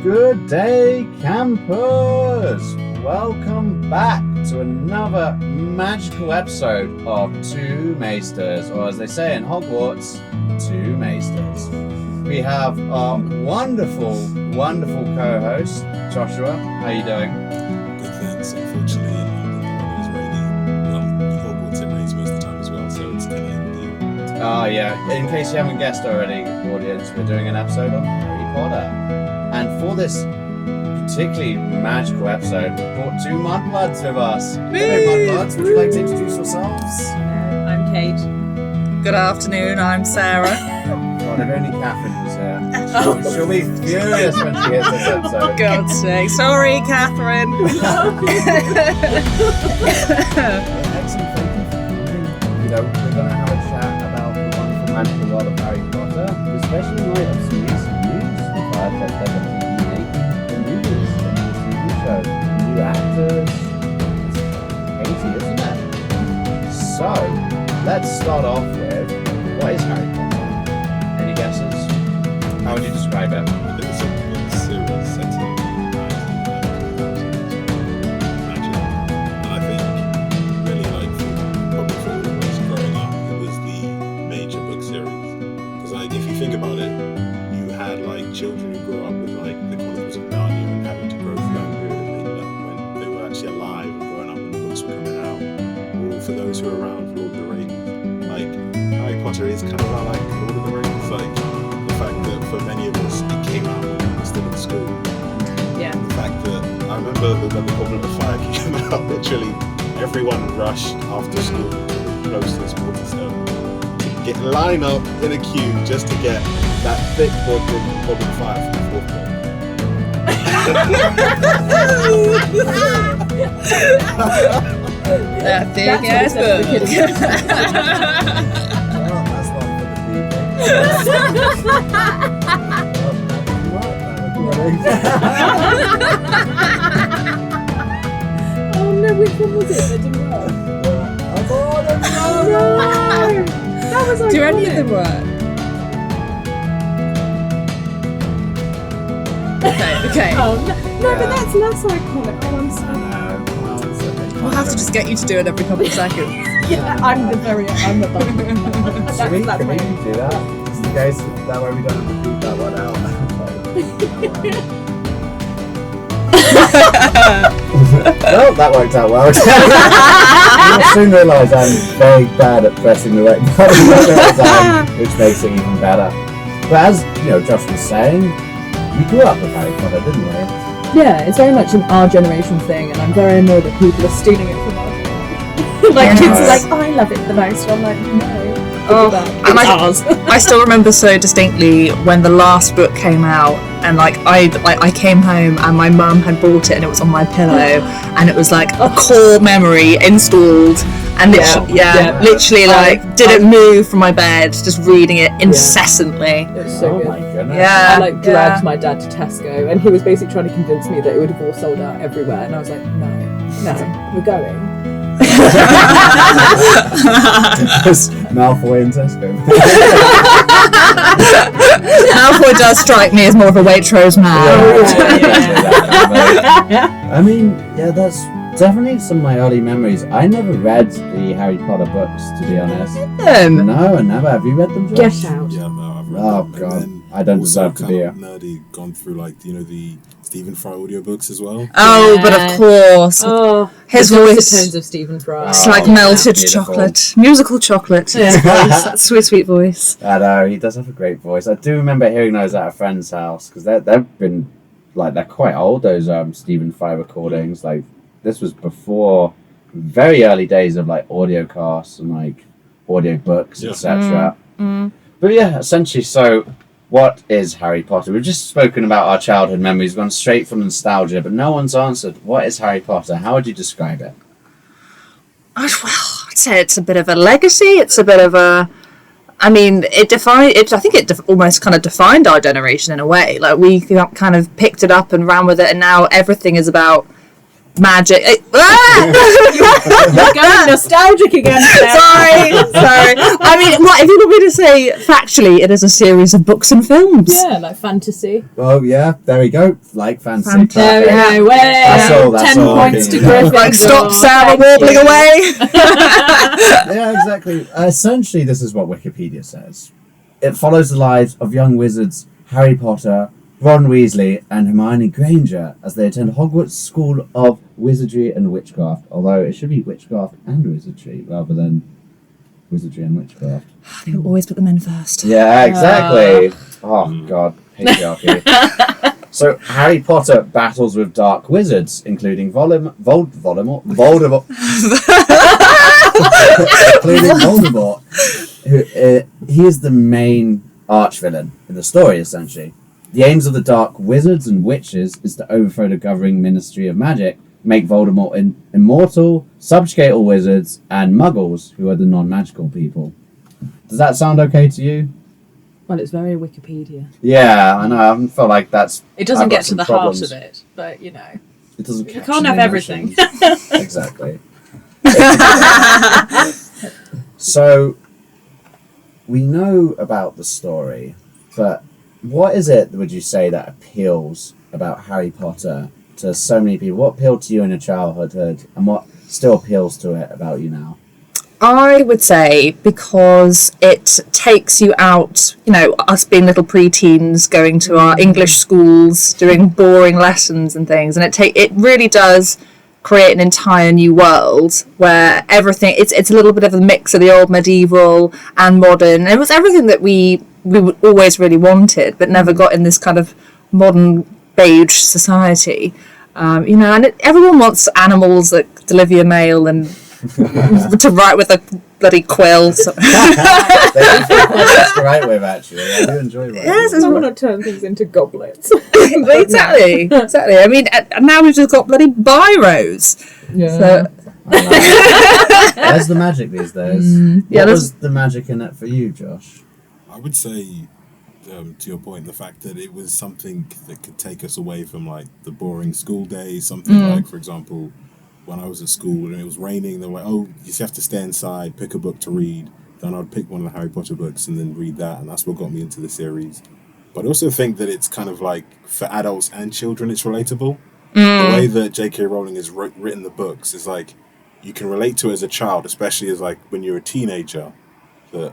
Good day, campers! Welcome back to another magical episode of Two Maesters, or as they say in Hogwarts, Two Maesters. We have our wonderful co-host, Joshua. How are you doing? Good, thanks. Unfortunately, the weather is raining. Well, in Hogwarts it rains most of the time as well, so it's kind of empty. Oh yeah, in case you haven't guessed already, audience, we're doing an episode on Harry Potter. And for this particularly magical episode, we brought two Mudbloods with us. Hello Mudbloods, would you like to introduce yourselves? I'm Kate. Good afternoon, I'm Sarah. God, if only Catherine was here. She'll be furious when she hears this episode. God's sake. Sorry, Catherine. Excellent, thank you for coming. You know, we're going to have a chat about the wonderful magical world of Harry Potter, especially in light of some recent news. We've heard that they're going to be making the movies and the TV show. New actors. It's crazy, isn't it? So, let's start off with, what is Harry Potter? Any guesses? How would you describe it? It's a book series set in magic. And I think, really, like, probably for all of us growing up, it was the major book series. Because, like, if you think about it, you had, like, children who grew up with, like, the Chronicles of Narnia and having to grow through that period and they learned when they were actually alive and growing up when the books were coming out. Or for those who are around for Lord of the Rings, like, Harry Potter is kind of like Lord of the Rings, like the fact that for many of us it came out when we were still in school. Yeah. The fact that I remember that when the Goblet of Fire came out, literally everyone rushed after school to the closest Waterstone to line up in a queue just to get that thick book of Goblet of Fire from the fourth book. That thick ass book. Well, that's one for the people. Oh no, which one was it that didn't work? No! That was Do any of iconic. them work? Okay. Oh no, but that's less iconic. Oh, I'm sorry. We'll have to just get you to do it every couple of seconds. Yeah, I'm the button. Should we That's my- do that? Just in case, that way we don't have to beat that one out. Well, that worked out well. You'll soon realise I'm very bad at pressing the right button at the time, which makes it even better. But as you know, Josh was saying, we grew up with Harry Potter, didn't we? Yeah, it's very much an our generation thing, and I'm very annoyed that people are stealing it from our generation. Like, kids are like, I love it the most. I'm like, no. And I still remember so distinctly when the last book came out, and I came home and my mum had bought it and it was on my pillow, and it was like a core memory installed, and literally like didn't move from my bed, just reading it incessantly. It's so good. My goodness. Yeah. I dragged my dad to Tesco, and he was basically trying to convince me that it would have all sold out everywhere, and I was like, no, we're going. Malfoy and Tesco. Malfoy does strike me as more of a Waitrose man. I mean, yeah, that's definitely some of my early memories. I never read the Harry Potter books, to be honest. No, I never. Have you read them, Josh? Get out. Yeah, no, I've read Oh, them. God. And I don't also deserve to be here. kind of nerdy, gone through like the Stephen Fry audiobooks as well. Oh, but of course. Oh, His the dulcet voice. tones of Stephen Fry. It's Oh, like yeah, melted beautiful. chocolate. Musical chocolate. His voice, that sweet voice. I know, he does have a great voice. I do remember hearing those at a friend's house, because they've been, like, they're quite old, those Stephen Fry recordings. Like, this was before very early days of, like, audio casts and, like, audio books, Yeah. etc. But yeah, essentially, so what is Harry Potter? We've just spoken about our childhood memories, gone straight from nostalgia, but no one's answered, what is Harry Potter? How would you describe it? Well, I'd say it's a bit of a legacy. It's a bit of a... I mean, I think it almost kind of defined our generation in a way. Like, we kind of picked it up and ran with it, and now everything is about magic. You're going nostalgic again. Sorry. I mean, what if you want me to say factually, it is a series of books and films. Yeah, like fantasy. Oh yeah, there we go. Like fancy. There we go. That's 10 all points I to need. Griffin. Like, stop Sarah warbling away. Yeah, exactly. Essentially, this is what Wikipedia says. It follows the lives of young wizards Harry Potter, Ron Weasley, and Hermione Granger as they attend Hogwarts School of Wizardry and Witchcraft. Although it should be Witchcraft and Wizardry rather than Wizardry and Witchcraft. They always put the men first. Yeah, exactly. Oh god, patriarchy. So Harry Potter battles with dark wizards, including Voldemort. Including Voldemort, who he is the main arch-villain in the story, essentially. The aims of the dark wizards and witches is to overthrow the governing Ministry of Magic, make Voldemort immortal, subjugate all wizards, and muggles, who are the non-magical people. Does that sound okay to you? Well, it's very Wikipedia. Yeah, I know. I feel like that's... It doesn't I've got get to some the problems. heart of it, but you know. It doesn't You capture can't the have everything. emotions. Exactly. So, we know about the story, but what is it, would you say, that appeals about Harry Potter to so many people? What appealed to you in your childhood, and what still appeals to it about you now? I would say because it takes you out, you know, us being little preteens going to our English schools, doing boring lessons and things, and it really does create an entire new world where everything, it's a little bit of a mix of the old medieval and modern. It was everything that we always really wanted, but never got in this kind of modern beige society. You know, and everyone wants animals that deliver your mail and to write with a bloody quill. They do feel quite nice to write with, actually. I do enjoy writing. Yes, I want to turn things into goblets. exactly. I mean, and now we've just got bloody biros. Yeah. So, There's the magic these days. What was the magic in it for you, Josh? I would say, to your point, the fact that it was something that could take us away from like the boring school days. Something like, for example, when I was at school and it was raining, they were like, oh, you just have to stay inside, pick a book to read. Then I'd pick one of the Harry Potter books and then read that, and that's what got me into the series. But I also think that it's kind of like, for adults and children, it's relatable. The way that J.K. Rowling has written the books is like, you can relate to it as a child, especially as like when you're a teenager. That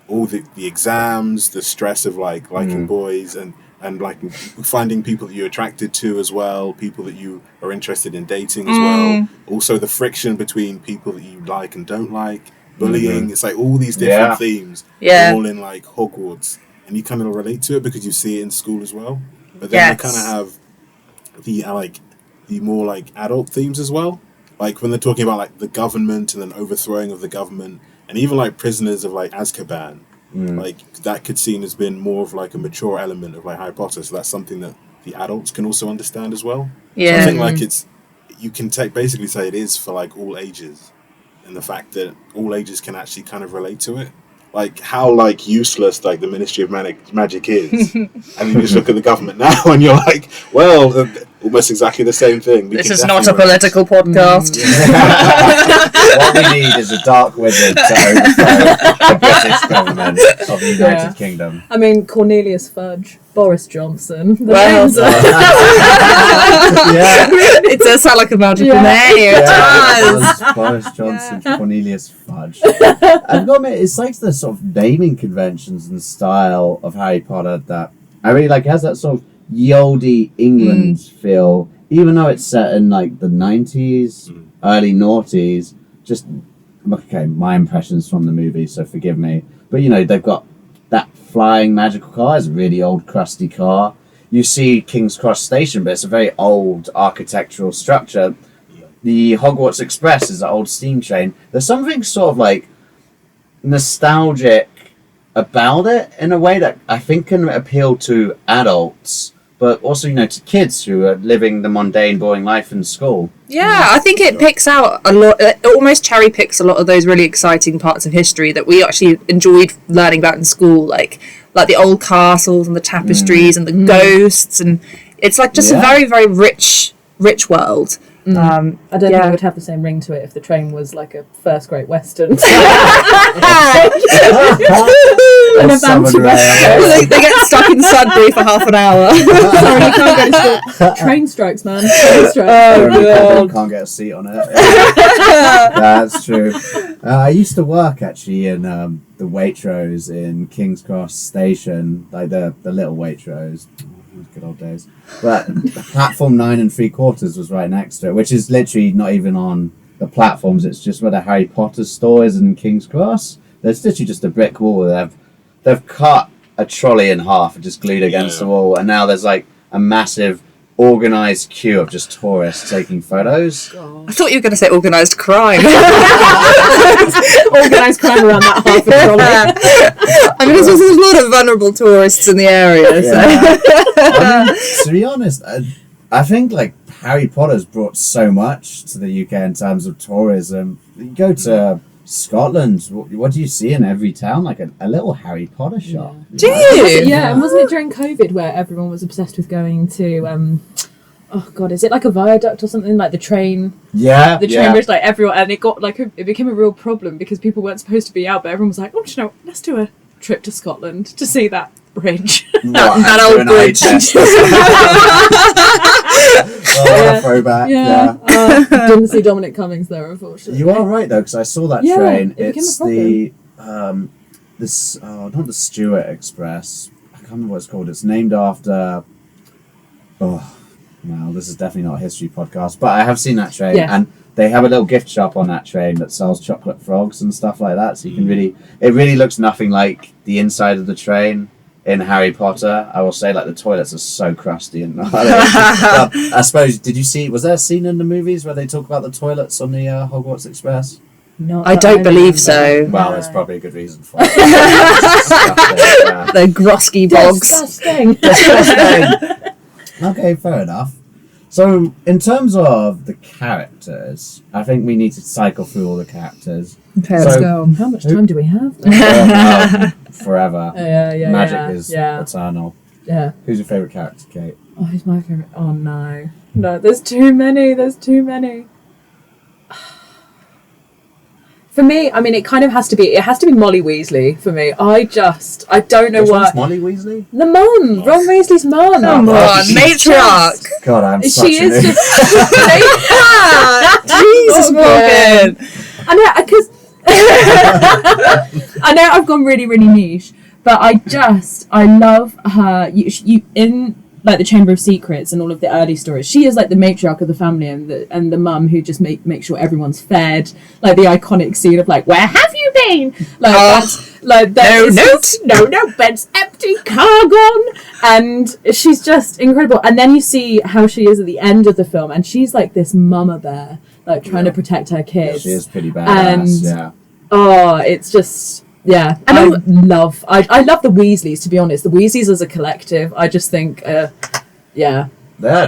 all the exams, the stress of like liking boys and like finding people that you're attracted to as well, people that you are interested in dating as well. Also the friction between people that you like and don't like, bullying. It's like all these different themes all in like Hogwarts, and you kind of relate to it because you see it in school as well. But then they kind of have the more like adult themes as well, like when they're talking about like the government and then overthrowing of the government, and even like prisoners of like Azkaban. Like that could seem as been more of like a mature element of like Harry Potter, so that's something that the adults can also understand as well. So I think like you can basically say it is for like all ages, and the fact that all ages can actually kind of relate to it, like how like useless like the Ministry of Magic is, and you just look at the government now and you're like, well, almost exactly the same thing. This is not a political podcast. What we need is a dark wizard to overthrow the British government of the United Kingdom. I mean, Cornelius Fudge, Boris Johnson. Well, it does sound like a magical name. It does. Boris Johnson, Cornelius Fudge. I've got to admit, it's like the sort of naming conventions and style of Harry Potter that I really like. It has that sort of ye olde England feel, even though it's set in like the 90s, early noughties. Just, okay, my impressions from the movie, so forgive me. But you know, they've got that flying magical car. It's a really old, crusty car. You see King's Cross Station, but it's a very old architectural structure. The Hogwarts Express is an old steam train. There's something sort of like nostalgic about it in a way that I think can appeal to adults, but also, you know, to kids who are living the mundane, boring life in school. Yeah, I think it picks out a lot, it almost cherry picks a lot of those really exciting parts of history that we actually enjoyed learning about in school, like the old castles and the tapestries and the ghosts, and it's like just a very, very rich world. I don't think Yeah. it would have the same ring to it if the train was like a first Great Western. And a fancy they get stuck in Sudbury for half an hour. Sorry, you can't go to school. Train strikes, man. Train strikes. Everyone can't get a seat on it. That's true. I used to work actually in the Waitrose in King's Cross Station, like the little Waitrose. Good old days. But platform 9 3/4 was right next to it, which is literally not even on the platforms. It's just where the Harry Potter store is in King's Cross. There's literally just a brick wall. They've cut a trolley in half and just glued against the wall, and now there's like a massive organised queue of just tourists taking photos. I thought you were going to say organised crime. Organised crime around that half a trolley. I mean, there's a lot of vulnerable tourists in the area. So. I mean, to be honest, I think like Harry Potter's brought so much to the UK in terms of tourism. You go to Scotland, what do you see in every town? Like a little Harry Potter shop. Do you? Yeah, and wasn't it during COVID where everyone was obsessed with going to oh god, is it like a viaduct or something, like the train? Yeah, the train bridge, like everyone, and it got like it became a real problem because people weren't supposed to be out, but everyone was like, oh, do you know, let's do a trip to Scotland to see that bridge. that old bridge. Throwback. Yeah. Didn't see Dominic Cummings there, unfortunately. You are right though, because I saw that Yeah, train. it became It's a not the Stuart Express. I can't remember what it's called. It's named after. Oh, well, this is definitely not a history podcast, but I have seen that train, and they have a little gift shop on that train that sells chocolate frogs and stuff like that. So you can it really looks nothing like the inside of the train in Harry Potter. I will say, like, the toilets are so crusty and I suppose, was there a scene in the movies where they talk about the toilets on the Hogwarts Express? No, I don't believe so. Well, there's probably a good reason for it. The grosky bogs. Disgusting. Okay, fair enough. So, in terms of the characters, I think we need to cycle through all the characters. Okay, let's go. How much time do we have? Forever. Yeah. Magic is eternal. Yeah. Who's your favourite character, Kate? Oh, who's my favourite? Oh, no. No, there's too many. For me, I mean, it has to be Molly Weasley for me. I don't know Which what. one's Molly Weasley? The mum, Ron Weasley's mum. Come on, matriarch. God, I'm such She a is noob. just. Jesus, Morgan. I know, because I know I've gone really, really niche, but I love her. You in like the Chamber of Secrets and all of the early stories. She is like the matriarch of the family and the mum who just make sure everyone's fed. Like the iconic scene of like, where have you been? Like that's like no bed's empty, car gone, and she's just incredible. And then you see how she is at the end of the film, and she's like this mama bear, like trying to protect her kids. She is pretty badass. It's just. Yeah, and I love the Weasleys, to be honest. The Weasleys as a collective, I just think, They're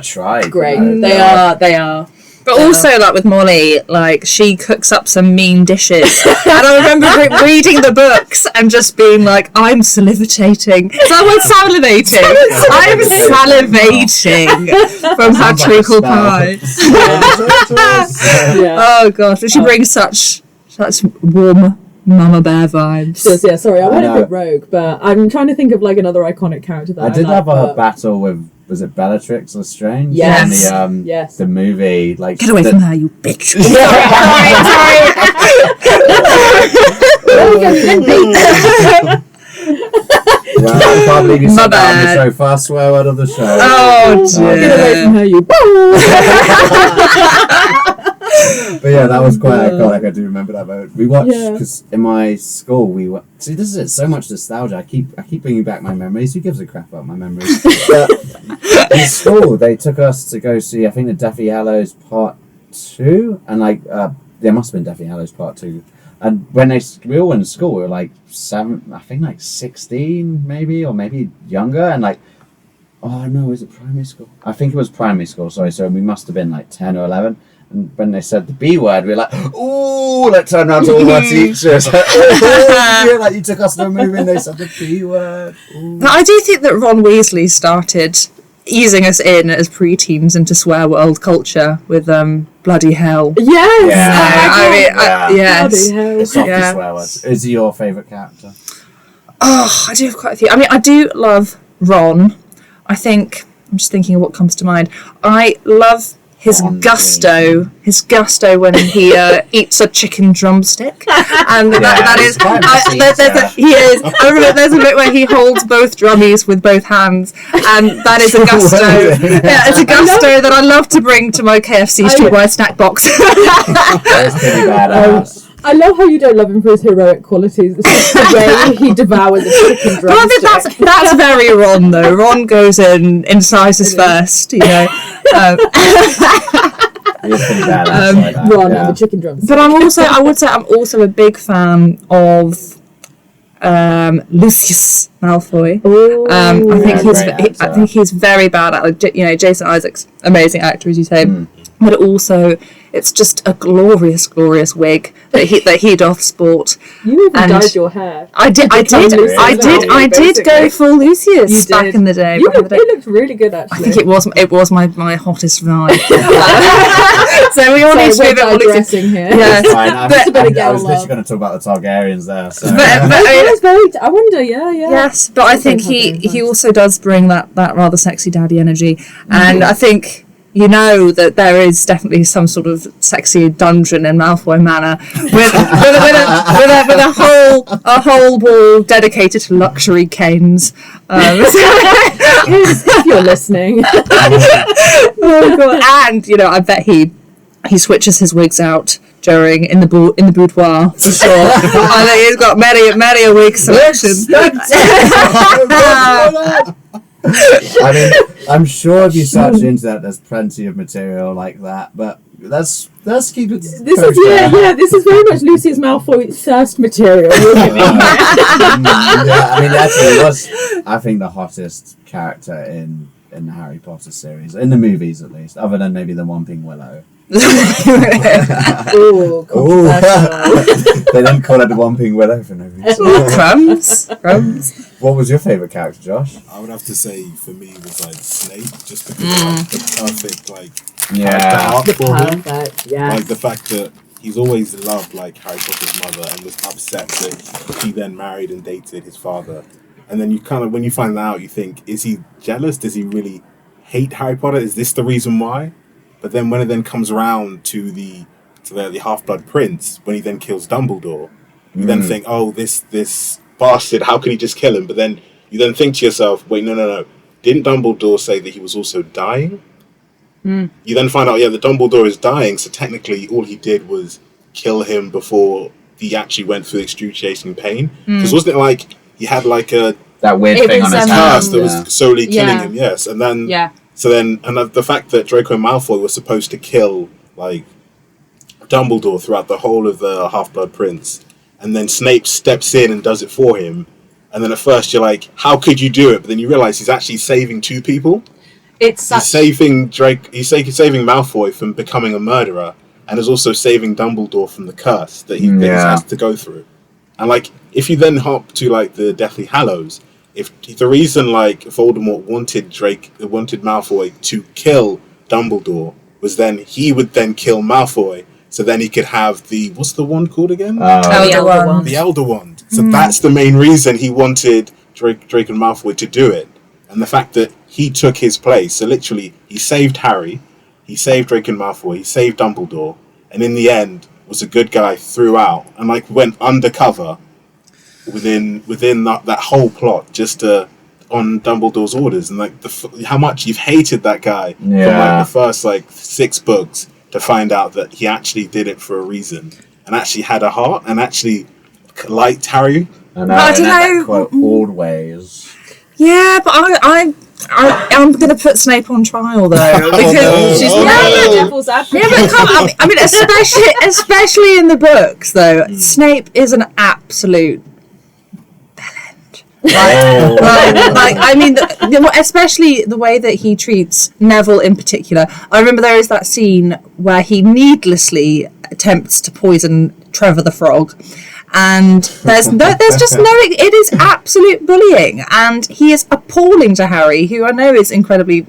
tried. great. You know? They are. But also, like with Molly, like she cooks up some mean dishes, and I remember reading the books and just being like, "I'm salivating." Is that what salivating? I'm salivating from her treacle pie. Oh gosh, but she brings such warm Mama Bear vibes. Yeah, sorry, I went a bit rogue, but I'm trying to think of like another iconic character that I did have a battle with, was it Bellatrix Lestrange? Yes. In the movie, like Get away from her, you bitch! Well, I can't believe you said My that on the bad. show. First swear word of the show. Oh dear! Get away from her, you. But yeah, that was quite iconic. I do remember that moment. We watched because in my school see, this is it. So much nostalgia. I keep bringing back my memories. Who gives a crap about my memories? But in school, they took us to go see, I think, the Deathly Hallows Part 2, and like there must have been Deathly Hallows Part 2. And when we all went to school, we were like 16 maybe, or maybe younger, and like, oh no, was it primary school? I think it was primary school. Sorry, so we must have been like 10 or 11. And when they said the B word, we were like, ooh, let's turn around to all our teachers. Yeah, like you took us to a movie and they said the B word. Ooh. But I do think that Ron Weasley started easing us in as preteens into swear world culture with bloody hell. Yes. Yes. Bloody hell. The softest Yeah. swear words. Is he your favourite character? Oh, I do have quite a few. I mean, I do love Ron. I'm just thinking of what comes to mind. I love his Ron, gusto when he eats a chicken drumstick, and that is quite messy, he is. I remember there's a bit where he holds both drummies with both hands, and that is a gusto. Yeah, it's a gusto that I love to bring to my KFC Streetwise snack box. That's pretty badass. I love how you don't love him for his heroic qualities. It's just the way he devours a chicken But I think drumstick. that's very Ron though. Ron goes in sizes first, you know. He's pretty badass like that, Ron yeah. and the chicken drumstick. But I would say I'm also a big fan of Lucius Malfoy. Ooh. I think great actor. he's very bad at, like, you know, Jason Isaacs, amazing actor as you say, but also it's just a glorious wig that he doth sport. You even and dyed your hair. I did go full Lucius You back did. in the day. It looked really good, actually. I think it was my hottest vibe. So we all need to be a bit more Lucius. digressing here. Yeah. Fine, a bit of I gal was love. literally going to talk about the Targaryens there. So. I wonder, yeah. Yes, but I think he also does bring that rather sexy daddy energy, and I think you know that there is definitely some sort of sexy dungeon in Malfoy Manor with a whole wall dedicated to luxury canes. If you're listening. Oh God. And you know, I bet he switches his wigs out in the boudoir for sure. I think he's got many a wig selection. I mean, I'm sure if you search the internet, there's plenty of material like that. But let's keep it. This is this is very much Lucius Malfoy's thirst material. I mean, actually, he was, I think, the hottest character in the Harry Potter series, in the movies at least, other than maybe the Whomping Willow. Ooh, They didn't call it the Whomping Willow for no reason. Crumbs. What was your favourite character, Josh? I would have to say for me was like Snape, just because like, the perfect Yeah. character arc for him. Perfect, yes. Like the fact that he's always loved like Harry Potter's mother and was upset that he then married and dated his father. And then you kind of, when you find that out, you think, is he jealous? Does he really hate Harry Potter? Is this the reason why? But then when it then comes around to the Half-Blood Prince, when he then kills Dumbledore, you then think, oh, this bastard, how can he just kill him? But then you then think to yourself, wait, no. Didn't Dumbledore say that he was also dying? You then find out, the Dumbledore is dying, so technically all he did was kill him before he actually went through excruciating pain. Because wasn't it like he had like That weird It thing was, on his curse hand. that was solely killing him, yes. And then the fact that Draco Malfoy was supposed to kill like Dumbledore throughout the whole of the Half-Blood Prince, and then Snape steps in and does it for him, and then at first you're like, how could you do it? But then you realise he's actually saving two people. It's He's saving saving Malfoy from becoming a murderer, and is also saving Dumbledore from the curse that he has to go through. And like, if you then hop to like the Deathly Hallows, if the reason like Voldemort wanted Malfoy to kill Dumbledore was then he would then kill Malfoy, so then he could have the, what's the wand called again? Elder Wand. The Elder Wand. So that's the main reason he wanted Draco Malfoy to do it. And the fact that he took his place, so literally he saved Harry, he saved Draco Malfoy, he saved Dumbledore, and in the end was a good guy throughout, and like went undercover within that whole plot just on Dumbledore's orders, and like how much you've hated that guy from like the first like 6 books to find out that he actually did it for a reson and actually had a heart and actually liked Harry. I don't know. Quite old ways. Yeah, but I'm going to put Snape on trial though because she's devil's advocate. Yeah, but come on. I mean, especially in the books though, Snape is an absolute bellend. I mean, especially the way that he treats Neville in particular. I remember there is that scene where he needlessly attempts to poison Trevor the Frog. And there's just no, it is absolute bullying, and he is appalling to Harry, who I know is incredibly,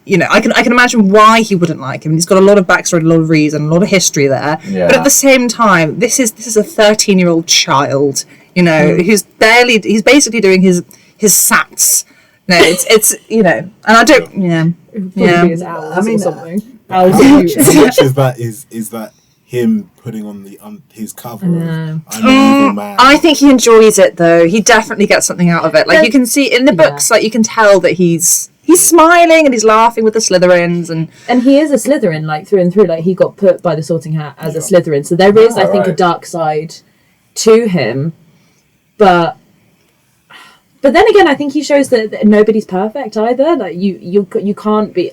I can imagine why he wouldn't like him. He's got a lot of backstory, a lot of reason, a lot of history there. Yeah. But at the same time, this is a 13-year-old child, who's he's basically doing his SATs. No, it's and I don't Probably his owls or something. How much of that is that him putting on his cover of I'm an evil man? I think he enjoys it though. He definitely gets something out of it. Like you can see in the books, like you can tell that he's smiling and he's laughing with the Slytherins and he is a Slytherin like through and through. Like he got put by the Sorting Hat as a Slytherin, so there is I think a dark side to him, but then again I think he shows that nobody's perfect either. Like you can't be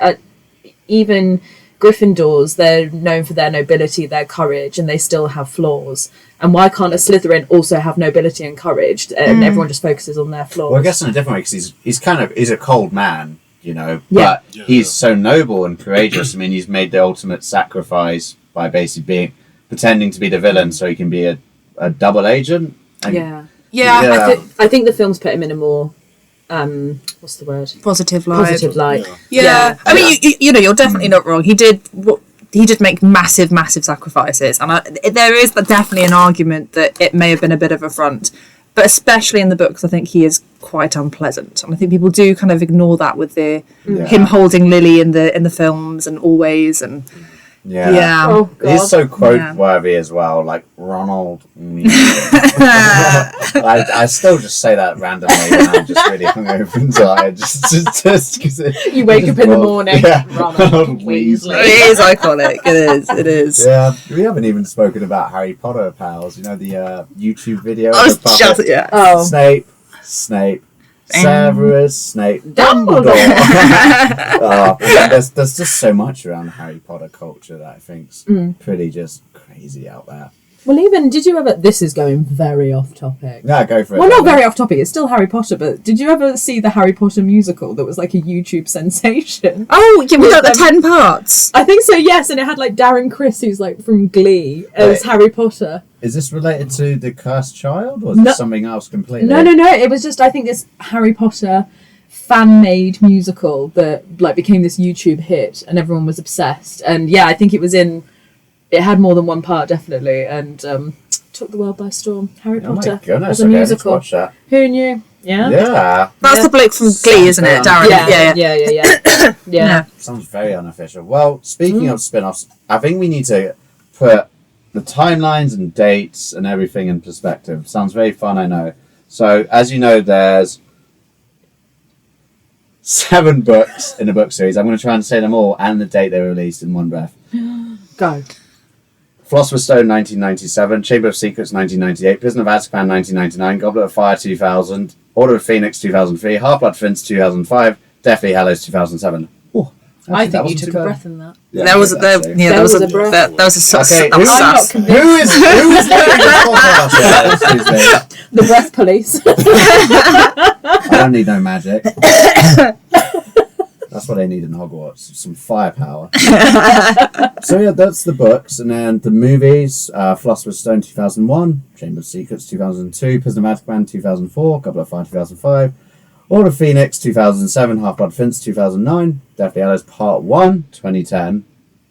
even Gryffindors, they're known for their nobility, their courage, and they still have flaws. And why can't a Slytherin also have nobility and courage, and everyone just focuses on their flaws? Well, I guess in a different way, because he's a cold man, but he's so noble and courageous. I mean, he's made the ultimate sacrifice by basically pretending to be the villain so he can be a double agent. And, I think the films put him in a more what's the word? Positive light. Yeah. I mean, you're definitely not wrong. He did make massive sacrifices, and there is definitely an argument that it may have been a bit of a front, but especially in the books, I think he is quite unpleasant, and I think people do kind of ignore that with him holding Lily in the films and always and. Yeah. Oh, God. He's so quote worthy as well, like Ronald. I still just say that randomly when I'm just really hungover and tired. Just because you wake up in the morning. Yeah. Ronald Weasley. It is iconic. It is. Yeah. We haven't even spoken about Harry Potter pals. The YouTube video. Snape. Severus Snape, Dumbledore. There's just so much around the Harry Potter culture that I think's pretty just crazy out there. Well, did you ever? This is going very off topic. Yeah, go for it. Well, not very off topic. It's still Harry Potter, but did you ever see the Harry Potter musical that was like a YouTube sensation? Oh, yeah, without the 10 parts. I think so. Yes, and it had like Darren Criss, who's like from Glee, as Harry Potter. Is this related to the Cursed Child, or is it something else completely? No. It was just, I think, this Harry Potter fan-made musical that like became this YouTube hit, and everyone was obsessed. And yeah, I think it had more than one part, definitely, and took the world by storm. Harry Potter goodness, as a musical. Watch that. Who knew? Yeah. Yeah. That's the bloke from Glee, isn't it, Darren? Yeah. Sounds very unofficial. Well, speaking of spin-offs, I think we need to put the timelines and dates and everything in perspective. Sounds very fun, I know. So, as you know, there's 7 books in the book series. I'm going to try and say them all and the date they were released in one breath. Go. Philosopher's Stone 1997, Chamber of Secrets 1998, Prisoner of Azkaban 1999, Goblet of Fire 2000, Order of Phoenix 2003, Half-Blood Prince 2005, Deathly Hallows 2007. I think you took a breath in that. Yeah, there was a breath. Okay, who is looking at this podcast? The breath police. I don't need no magic. That's what they need in Hogwarts. Some firepower. So yeah, that's the books. And then the movies. Philosopher's Stone 2001. Chamber of Secrets 2002. Prisoner of Azkaban 2004. Goblet of Fire 2005. Order of Phoenix 2007. Half-Blood Prince 2009. Deathly Hallows Part 1 2010.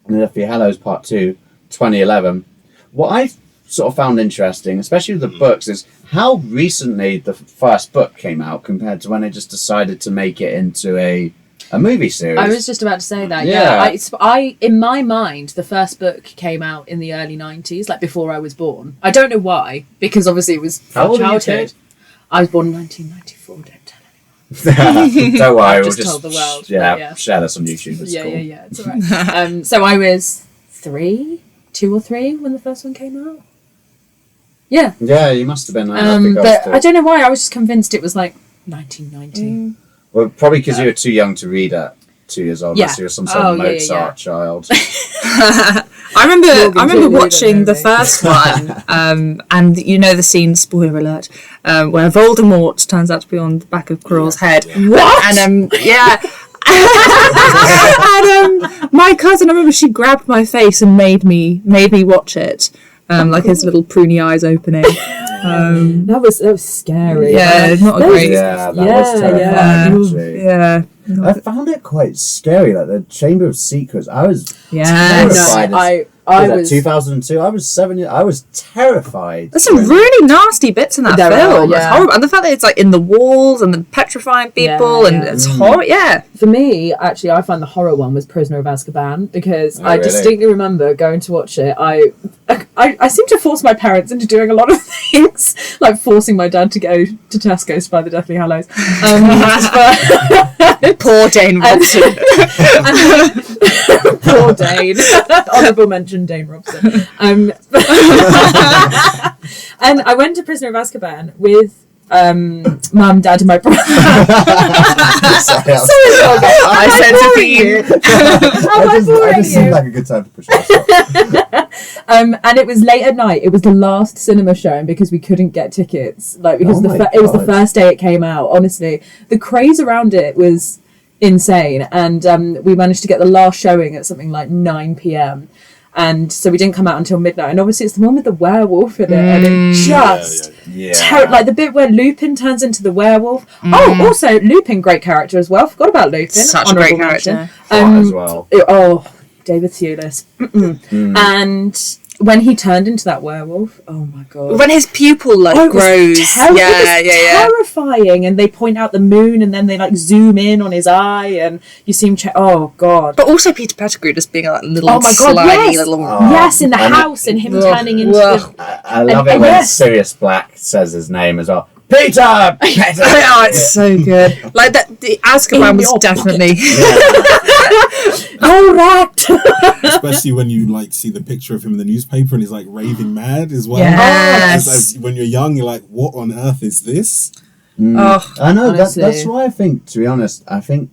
And Deathly Hallows Part 2 2011. What I sort of found interesting, especially with the books, is how recently the first book came out compared to when they just decided to make it into a movie series. I was just about to say that. Yeah. I in my mind, the first book came out in the early 90s, like before I was born. I don't know why, because obviously it was How old are you, childhood. I was born in 1994. Don't tell Don't worry, I've we'll just told the world, yeah, share this on YouTube. It's yeah, cool. yeah, it's alright. So I was 2 or 3 when the first one came out. Yeah. Yeah, you must have been. But I don't know why. I was just convinced it was like 1990. Well, probably because you were too young to read at 2 years old. Yeah. So you're some sort of Mozart child. I remember watching the first one, and you know the scene, spoiler alert, where Voldemort turns out to be on the back of Quirrell's head. What? And and my cousin, I remember she grabbed my face and made me watch it. like his little pruny eyes opening. That was scary. Yeah, not a great. Yeah, that Yeah, was terrifying. Actually. Yeah. I found it quite scary, like the Chamber of Secrets. I was Yeah. terrified. I was was. 2002. I was 7 years. I was terrified. There's some really nasty bits in that There are, film. It's yeah. horrible, and the fact that it's like in the walls and the petrifying people, Yeah, and yeah. it's horrible. Yeah, For me, actually, I find the horror one was Prisoner of Azkaban because Oh, I really? distinctly remember going to watch it. I seem to force my parents into doing a lot of things, like forcing my dad to go to Tesco's to buy the Deathly Hallows. poor Dane Robson. Poor Dane. Honourable mention, Dane Robson. And I went to Prisoner of Azkaban with Mum, Dad, and my brother. Sorry, I sense a theme. I just seemed like a good time to push myself. And it was late at night. It was the last cinema showing because we couldn't get tickets. Like because Oh my it was the God. first day it came out. Honestly, the craze around it was insane, and we managed to get the last showing at something like 9 p.m. And so we didn't come out until midnight. And obviously, it's the one with the werewolf in it, and it just. Yeah. Like the bit where Lupin turns into the werewolf. Oh, also Lupin, great character as well. Forgot about Lupin. Such a Honourable great character. mention. Plot as well. David Thewlis. And when he turned into that werewolf, oh my god. When his pupil like Oh, it was grows, it was terrifying, and they point out the moon, and then they like zoom in on his eye, and you see him. Oh god! But also Peter Pettigrew just being a like, little Oh my god! slimy Yes, little. yes, in the and- house, and him Ugh. turning into. Ugh. I love And- it when yes. Sirius Black says his name as well. Peter! Oh, it's so good. Like that, the Azkaban In was your definitely. Correct. Especially when you like see the picture of him in the newspaper and he's like raving mad as well. Yes. As when you're young, you're like, what on earth is this? Oh, I know, Honestly. that's why I think, to be honest, I think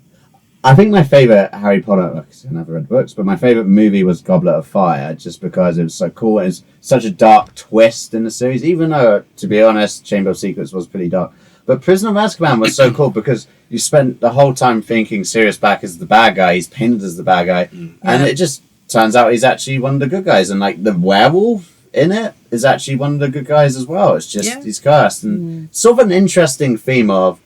my favourite Harry Potter, like, I never read books, but my favourite movie was Goblet of Fire, just because it was so cool. It's such a dark twist in the series, even though, to be honest, Chamber of Secrets was pretty dark. But Prisoner of Azkaban was so cool because you spent the whole time thinking Sirius Black is the bad guy, he's painted as the bad guy, and it just turns out he's actually one of the good guys, and like the werewolf in it is actually one of the good guys as well. It's just he's cursed, and sort of an interesting theme of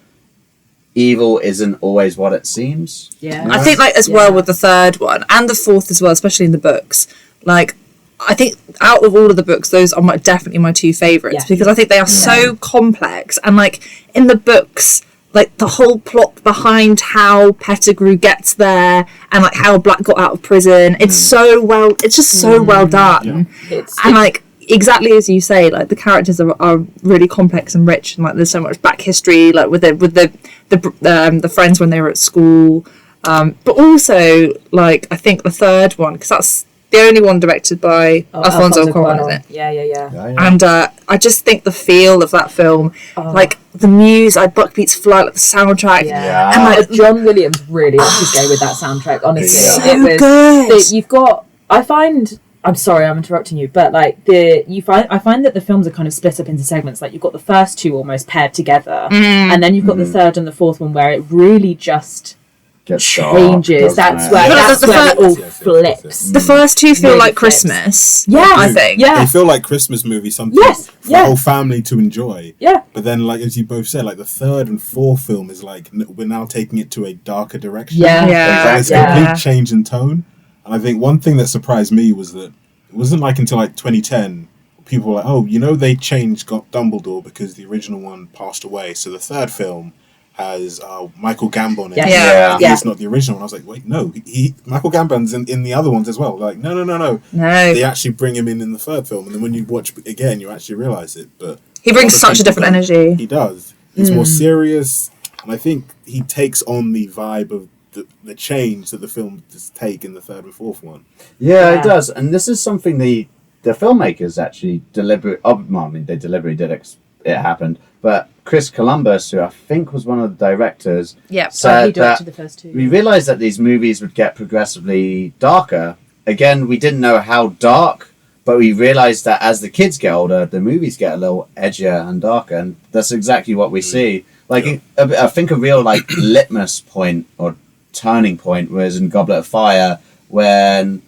evil isn't always what it seems. Yeah. You know? I think like as well with the third one and the fourth as well, especially in the books. Like, I think out of all of the books, those are definitely my two favourites because I think they are so complex, and like in the books, like the whole plot behind how Pettigrew gets there and like how Black got out of prison, it's just so well done. And like exactly as you say, like the characters are really complex and rich, and like there's so much back history, like with the friends when they were at school, but also like I think the third one, because that's the only one directed by Alfonso Cuarón, isn't it? Yeah. And I just think the feel of that film, like the music, like Buckwheat's Flight, like the soundtrack, Yeah. and like John Williams really upped his game with that soundtrack. Honestly, Yeah. it was. good. You've got. I find. I'm sorry, I'm interrupting you, but like I find that the films are kind of split up into segments. Like you've got the first two almost paired together, and then you've got the third and the fourth one where it really just Gets dark, changes. doesn't That's it? where it all Yes, flips. the first two feel Really like flips. Christmas. Yeah, I think. Yeah. They feel like Christmas movies, something Yes, for yeah. the whole family to enjoy. Yeah. But then, like as you both said, like the third and fourth film is like we're now taking it to a darker direction. Yeah. Yeah. It's a Yeah. complete change in tone. And I think one thing that surprised me was that it wasn't like until like 2010 people were like, oh, you know, they changed Dumbledore because the original one passed away. So the third film has Michael Gambon in it. Yeah. Yeah. He's not the original one. I was like, wait, no, Michael Gambon's in the other ones as well. Like, no. No. They actually bring him in the third film, and then when you watch again, you actually realise it. But He brings other such a people different don't. energy. He does. It's more serious, and I think he takes on the vibe of the change that the film does take in the third and fourth one. Yeah, it does, and this is something the filmmakers actually they deliberately did it happened, but Chris Columbus, who I think was one of the directors, Yeah. He said that directed the first two. we realised that these movies would get progressively darker. Again, we didn't know how dark, but we realised that as the kids get older, the movies get a little edgier and darker, and that's exactly what we see. Like, I think a real like litmus point or turning point was in Goblet of Fire when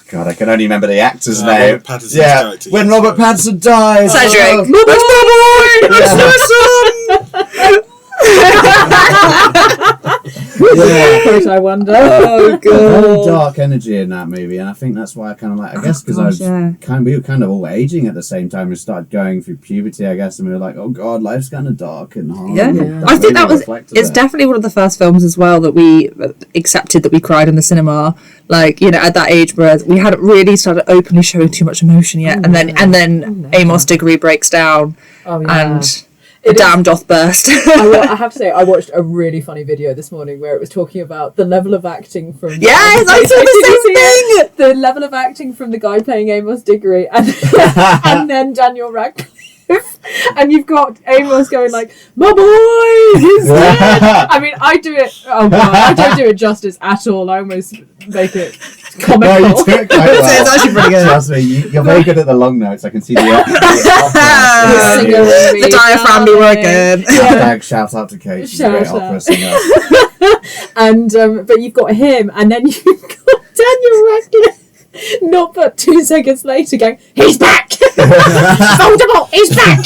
God, I can only remember the actor's name. Robert Pattinson's character, when yes, Robert Pattinson dies. Cedric. I wonder. Oh Very god. dark energy in that movie, and I think that's why I kind of like. I guess because we were kind of all aging at the same time. We started going through puberty, I guess, and we were like, "Oh God, life's kind of dark and hard." Yeah. I think that was. It's definitely one of the first films as well that we accepted that we cried in the cinema. Like, you know, at that age where we hadn't really started openly showing too much emotion yet, and then Amos Diggory breaks down, and the dam doth burst. I have to say, I watched a really funny video this morning where it was talking about the level of acting from... Yes, I saw the same thing! The level of acting from the guy playing Amos Diggory and, and then Daniel Radcliffe. And you've got Amos going like, "My boy, he's dead." I mean, I do it... Oh, God, I don't do it justice at all. I almost make it comical. No, you do it quite well. It's actually pretty good. Trust me, you're very good at the long notes. I can see the The diaphragm be working. Hashtag shout out to Kate. She's a great opera singer. And but you've got him, and then you've got Daniel Radcliffe. Not but 2 seconds later going, "He's back! Voldemort, he's back!"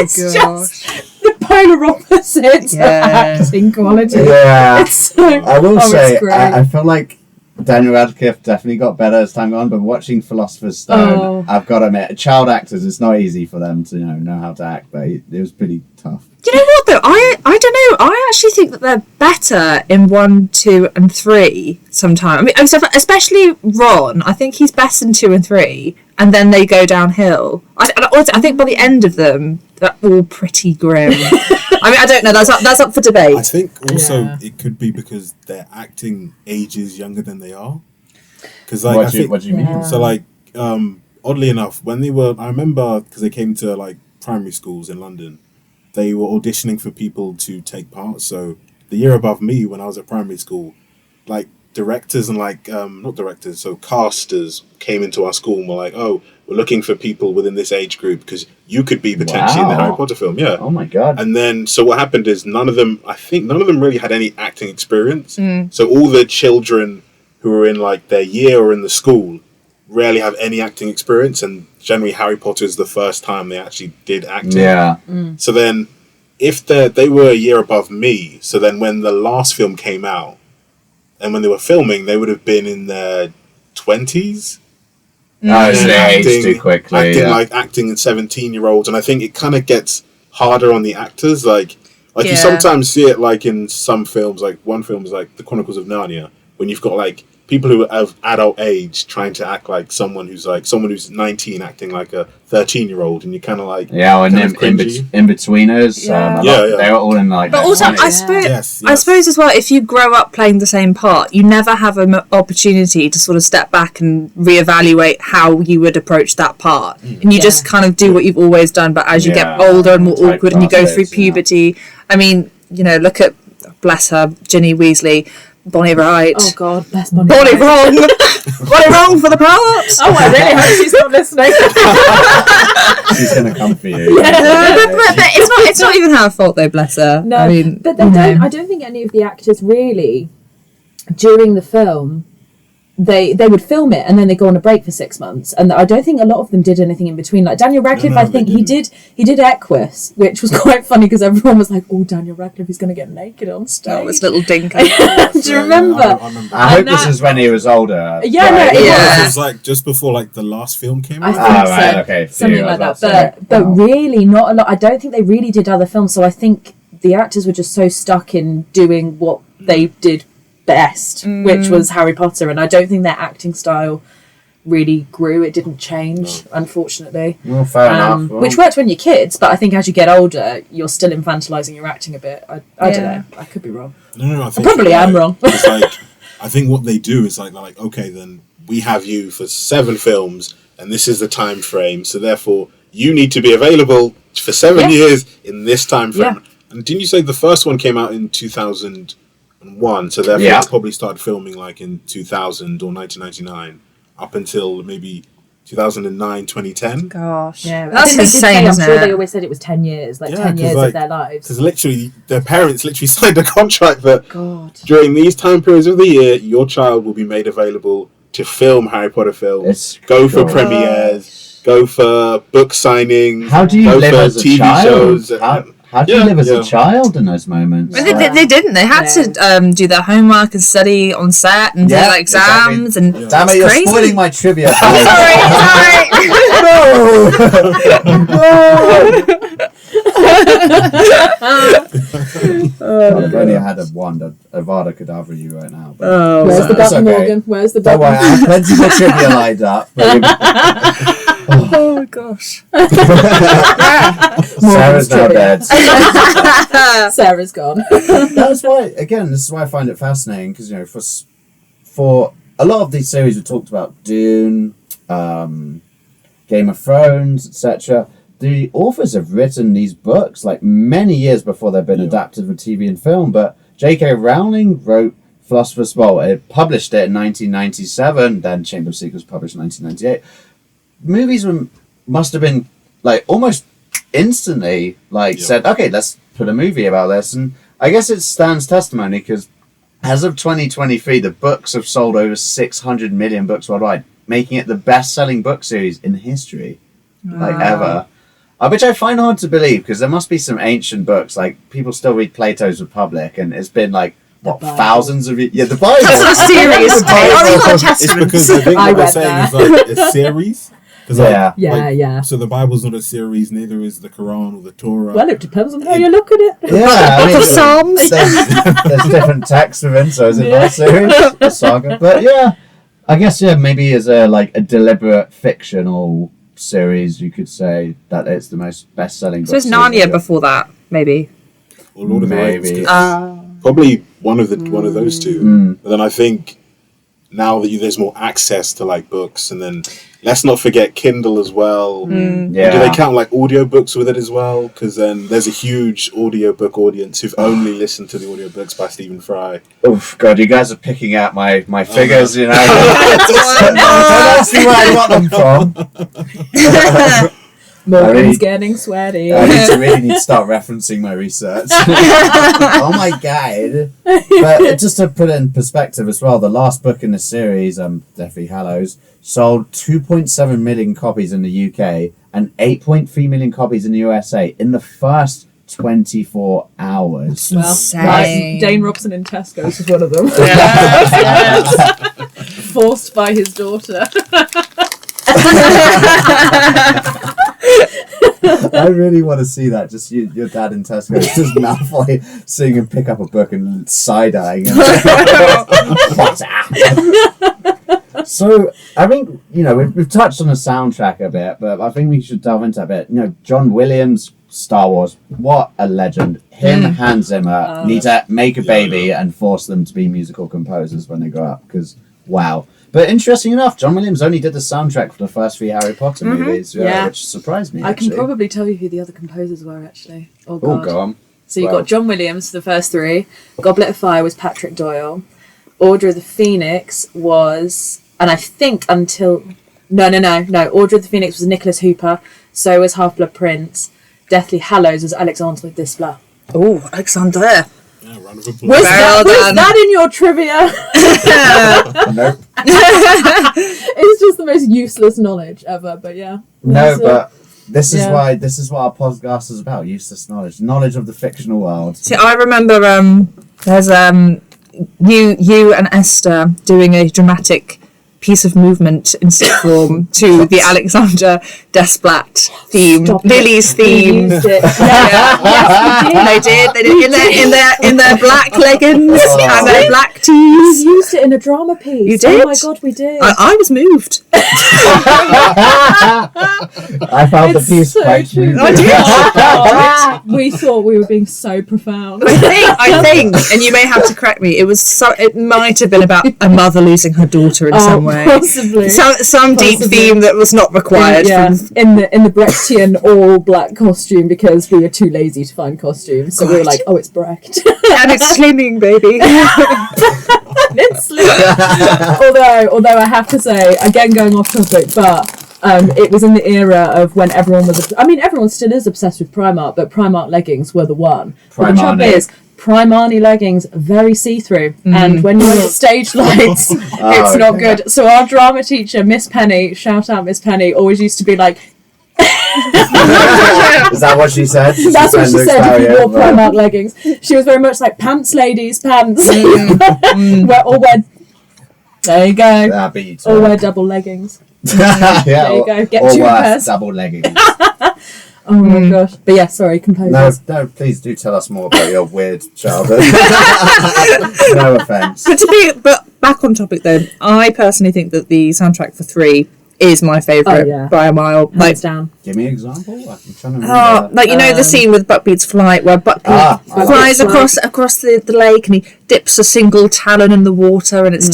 It's just the polar opposites of acting quality. Yeah. I will say, it's great. I feel like Daniel Radcliffe definitely got better as time gone, but watching Philosopher's Stone, I've got to admit, child actors, it's not easy for them to know how to act, but it was pretty tough. You know what though? I don't know. I actually think that they're better in 1, 2, and 3 sometimes. I mean, especially Ron. I think he's best in 2 and 3, and then they go downhill. I think by the end of them, they're all pretty grim. I mean, I don't know. That's up for debate. I think also it could be because their acting ages younger than they are. Because like, what do you mean? So like, oddly enough, when they were, I remember because they came to like primary schools in London, they were auditioning for people to take part. So the year above me, when I was at primary school, like directors and like not directors, so casters came into our school and were like, "Oh, we're looking for people within this age group because you could be potentially in the Harry Potter film." Yeah. Oh my God. And then, so what happened is none of them really had any acting experience. So all the children who were in like their year or in the school rarely have any acting experience, and generally Harry Potter is the first time they actually did acting. Yeah. So then, if they were a year above me, so then when the last film came out, and when they were filming, they would have been in their 20s. No, they aged too quickly. Acting in 17-year-olds, and I think it kind of gets harder on the actors. Like you sometimes see it like in some films. Like one film is like The Chronicles of Narnia, when you've got like people who are of adult age trying to act like someone who's 19 acting like a 13-year-old, and you kind of like and in betweeners. They were all in like. But also, 20s. I suppose as well, if you grow up playing the same part, you never have an opportunity to sort of step back and reevaluate how you would approach that part, and you just kind of do what you've always done. But as you get older and more awkward, and you go through puberty, I mean, you know, look at, bless her, Ginny Weasley. Bonnie Wright. Oh God, bless Bonnie. Bonnie wrong. Bonnie wrong for the part. Oh, I really hope she's not listening. She's gonna come for you. But it's not even her fault though, bless her. No, I mean, but I don't think any of the actors really, during the film, they would film it and then they go on a break for 6 months, and I don't think a lot of them did anything in between. Like Daniel Radcliffe, I think he did Equus, which was quite funny because everyone was like, "Oh, Daniel Radcliffe is going to get naked on stage." Oh, his little dinker. Do you remember? I remember. I hope this is when he was older. It was like just before like the last film came out. I think so. Right, okay. Something like that. But really not a lot. I don't think they really did other films, so I think the actors were just so stuck in doing what they did best, which was Harry Potter, and I don't think their acting style really grew. It didn't change, unfortunately. Well, fair enough. Which works when you're kids, but I think as you get older, you're still infantilizing your acting a bit. I don't know. I could be wrong. No, I think I probably am wrong. It's like, I think what they do is like, they're like, okay, then we have you for 7 films, and this is the time frame, so therefore you need to be available for 7 years in this time frame. Yeah. And didn't you say the first one came out in 2001? So therefore it probably started filming like in 2000 or 1999 up until maybe 2009, 2010. Gosh. Yeah, that's insane, insane, I'm isn't sure it? they always said it was 10 years, 10 years of their lives. Because literally, their parents literally signed a contract that God. during these time periods of the year, your child will be made available to film Harry Potter films, go for cool. premieres, go for book signings. How do you go live for as a TV child? shows? How do you live as a child in those moments? But they didn't. They had to do their homework and study on set and do like exams and. Damn it! You're crazy. spoiling my trivia. Sorry. If only I had a wand, Avada Kedavra you right now. But Where's the that's button, okay. Morgan? Where's the Don't button? worry, I have plenty of trivia lined up. Oh gosh. Sarah's now dead. Sarah's gone. That's why, again, this is why I find it fascinating, because, for a lot of these series we talked about, Dune, Game of Thrones, etc., the authors have written these books like many years before they've been adapted for TV and film, but J.K. Rowling wrote Philosopher's Stone. It published it in 1997, then Chamber of Secrets published in 1998. Movies must have been like almost instantly said, okay, let's put a movie about this. And I guess it stands testimony because as of 2023, the books have sold over 600 million books worldwide, making it the best-selling book series in history, ever. Which I find hard to believe because there must be some ancient books, like people still read Plato's Republic, and it's been like thousands of years. Yeah, the Bible. That's not a series. It's because I think what they're saying is like a series. Yeah. So the Bible's not a series, neither is the Quran or the Torah. Well, it depends on how you look at it. Yeah, I mean, The Psalms. there's different texts within, so is it not a series? A saga. But yeah, I guess maybe as a deliberate fictional series, you could say that it's the most best-selling. So it's Narnia before that, maybe. Or Lord of the Rings. Maybe. Probably one of those two. But then I think now that there's more access to like books, and then let's not forget Kindle as well. Yeah. Do they count like audiobooks with it as well? Because then there's a huge audiobook audience who've only listened to the audiobooks by Stephen Fry. Oof, God, you guys are picking out my figures, Don't ask me where I got them from. Morgan's getting sweaty. I really need to start referencing my research. Oh my God. But just to put it in perspective as well, the last book in the series, Deathly Hallows, sold 2.7 million copies in the UK and 8.3 million copies in the USA in the first 24 hours. Well, Dane Robson in Tesco's is one of them. Forced by his daughter. I really want to see that. Just your dad in Tesco, just Malfoy seeing him pick up a book and side-eyeing him. So, I think, we've touched on the soundtrack a bit, but I think we should delve into that a bit. John Williams, Star Wars, what a legend. Him, Hans Zimmer, need to make a baby and force them to be musical composers when they grow up, because, wow. But interesting enough, John Williams only did the soundtrack for the first 3 Harry Potter movies, which surprised me, I actually. can probably tell you who the other composers were, actually. Oh, God. Oh, go on. So you got John Williams for the first 3. Goblet of Fire was Patrick Doyle. Order of the Phoenix was... And I think until... No. Order of the Phoenix was Nicholas Hooper. So was Half-Blood Prince. Deathly Hallows was Alexandre Desplat. Oh, Alexandre. Yeah, round of applause. Was that in your trivia? Nope. It's just the most useless knowledge ever, but yeah. No, but this is why our podcast is about, useless knowledge of the fictional world. See, I remember there's you and Esther doing a dramatic piece of movement in sixth form to the Alexandre Desplat theme, Lily's theme. We used it. They did in their black leggings and their black We tees. used it in a drama piece. You did? Oh my God, we did. I was moved. I found the piece so quite true. moving. I did. We thought we were being so profound. I think, and you may have to correct me. It might have been about a mother losing her daughter in some way. Possibly. Some deep theme that was not required. Yeah, From... in the Brechtian all black costume because we were too lazy to find costumes, so we were like, oh, it's Brecht. And it's slimming, baby. It's slimming. Although I have to say, again going off topic, but it was in the era of when everyone was. Everyone still is obsessed with Primark, but Primark leggings were the one. But the trouble is, Primani leggings, very see-through, and when you're at stage lights, it's not good. So our drama teacher, Miss Penny, shout out Miss Penny, always used to be like, Is that what she said? that's what she said if you wore Primark leggings. She was very much like, pants, ladies, pants. There you go. That beats. Or wear double leggings. Yeah, There you go. Get or 2 worse, pairs. double leggings. Oh my gosh. But yeah, sorry, composers. No, please do tell us more about your weird childhood. No offence. But back on topic though, I personally think that the soundtrack for 3 is my favourite by a mile. Hands down. Give me an example. I'm trying to remember. Like, you know the scene with Buckbeak's flight where Buckbeak flies across the lake and he dips a single talon in the water, and it's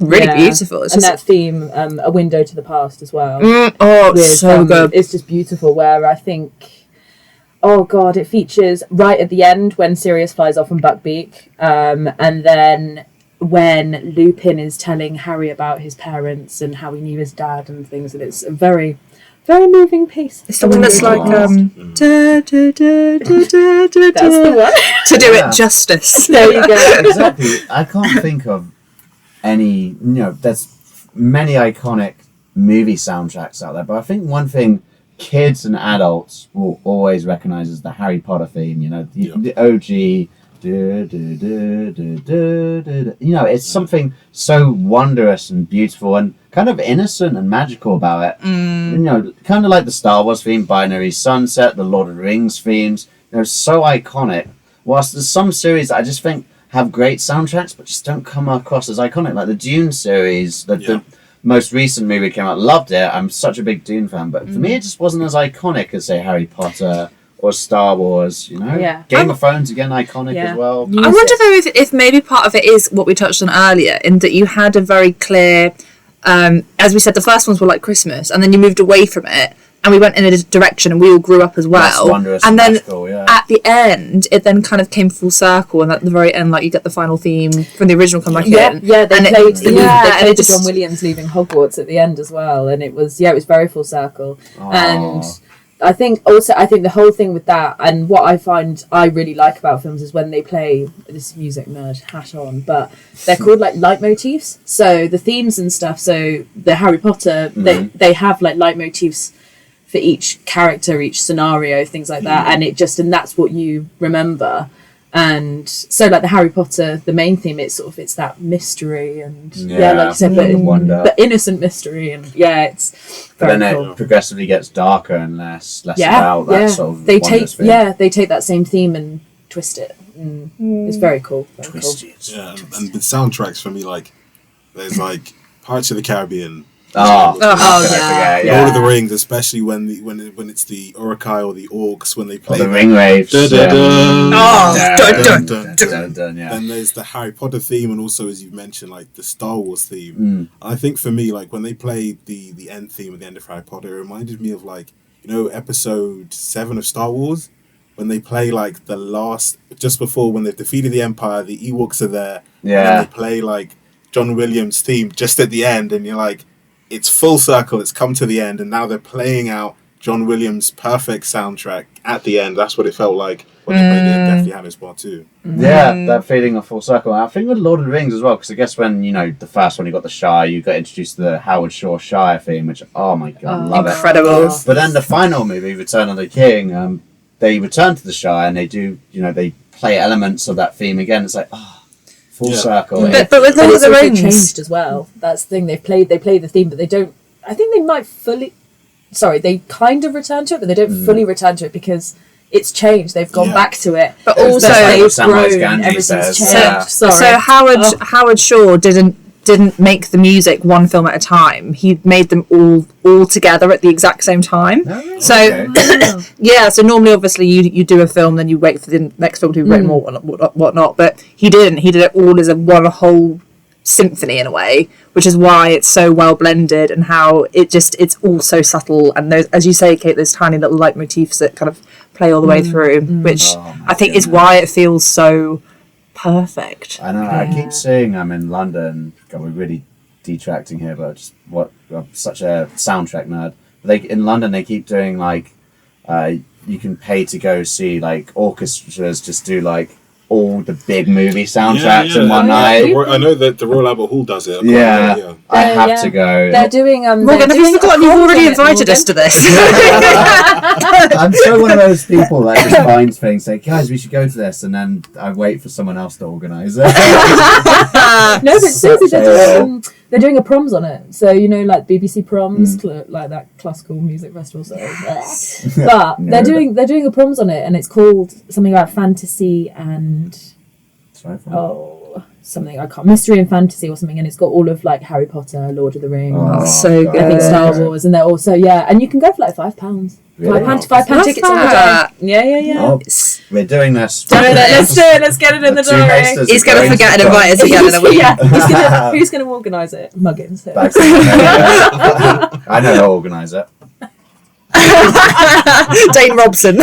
really beautiful. It's and just, that theme, A Window to the Past as well. It's so good. It's just beautiful, where I think, oh god, it features right at the end when Sirius flies off from Buckbeak, and then when Lupin is telling Harry about his parents and how he knew his dad and things, and it's a very, very moving piece. It's the one that's like That's the one. to do it justice. There you go. Exactly. I can't think of any. There's many iconic movie soundtracks out there, but I think one thing kids and adults will always recognize is the Harry Potter theme. The OG. It's something so wondrous and beautiful and kind of innocent and magical about it. Kind of like the Star Wars theme, Binary Sunset, the Lord of the Rings themes. They're so iconic. Whilst there's some series that I just think have great soundtracks but just don't come across as iconic, like the Dune series. The most recent movie came out, loved it. I'm such a big Dune fan, but for me it just wasn't as iconic as, say, Harry Potter or Star Wars, Game of Thrones, again, iconic as well. I wonder though if maybe part of it is what we touched on earlier, in that you had a very clear, as we said, the first ones were like Christmas, and then you moved away from it, and we went in a direction, and we all grew up as well. That's wondrous and then magical, at the end, it then kind of came full circle, and at the very end, like, you get the final theme from the original come back in. They played the John Williams leaving Hogwarts at the end as well, and it was very full circle. And I think the whole thing with that, and what I find I really like about films, is when they play this music nerd hat on, but they're called like leitmotifs. So the themes and stuff. So the Harry Potter, they have like leitmotifs for each character, each scenario, things like that, and that's what you remember. And so, like the Harry Potter, the main theme, it's that mystery and like you said, but innocent mystery, and it's. But then cool. It progressively gets darker and less about that sort of. They take that same theme and twist it. It's very cool. Very cool. Yeah, and the soundtracks for me, like there's like Pirates of the Caribbean. Lord of the Rings, especially when it's the Urukai or the Orcs when they play the ring waves. Then there's the Harry Potter theme, and also, as you've mentioned, like the Star Wars theme. I think for me, like when they played the end theme at the end of Harry Potter, it reminded me of like episode 7 of Star Wars, when they play like the last, just before when they've defeated the Empire, the Ewoks are there, and then they play like John Williams' theme just at the end, and you're like, it's full circle, it's come to the end, and now they're playing out John Williams' perfect soundtrack at the end. That's what it felt like when they played it in Deathly Hallows Part 2. Yeah, that feeling of full circle. I think with Lord of the Rings as well, because I guess when, the first one you got the Shire, you got introduced to the Howard Shore Shire theme, which, oh my god, love incredible. It. But then the final movie, Return of the King, they return to the Shire and they do, they play elements of that theme again. It's like, full circle. But with Lord of the Rings, changed as well. That's the thing. They play the theme, but they don't. I think they might they kind of return to it, but they don't fully return to it because it's changed. They've gone back to it, but also they've grown. Everything's changed. So Howard Shore didn't make the music one film at a time. He made them all together at the exact same time. So normally obviously you do a film, then you wait for the next film to be written or whatnot, but he didn't. He did it all as one whole symphony in a way, which is why it's so well blended, and how it's all so subtle, and those, as you say, Kate, those tiny little leitmotifs that kind of play all the way through, which I think is why it feels so perfect. I know. I keep saying I'm in London. God, we're really detracting here, but I'm such a soundtrack nerd. In London they keep doing like you can pay to go see like orchestras just do like all the big movie soundtracks in one night. I know that the Royal Albert Hall does it. I have to go. They're doing Morgan, have you forgotten you've already invited us to this? I'm so one of those people that just finds things, say, guys, we should go to this, and then I wait for someone else to organise it. No, but seriously, they're doing a proms on it. So, you know, like BBC proms, like that classical music festival. So, but they're doing a proms on it, and it's called something about fantasy and something I can't, mystery and fantasy or something, and it's got all of like Harry Potter, Lord of the Rings, so good. I think Star Wars, and they're also and you can go for like £5. Really? £5 tickets in the day. Yeah. Oh, we're doing this. Let's do it. Let's get it in the Two diary. Maesters He's going to forget and invite us again in a week. Who's going to organise it? Muggins. I know who'll organise it. Dane Robson.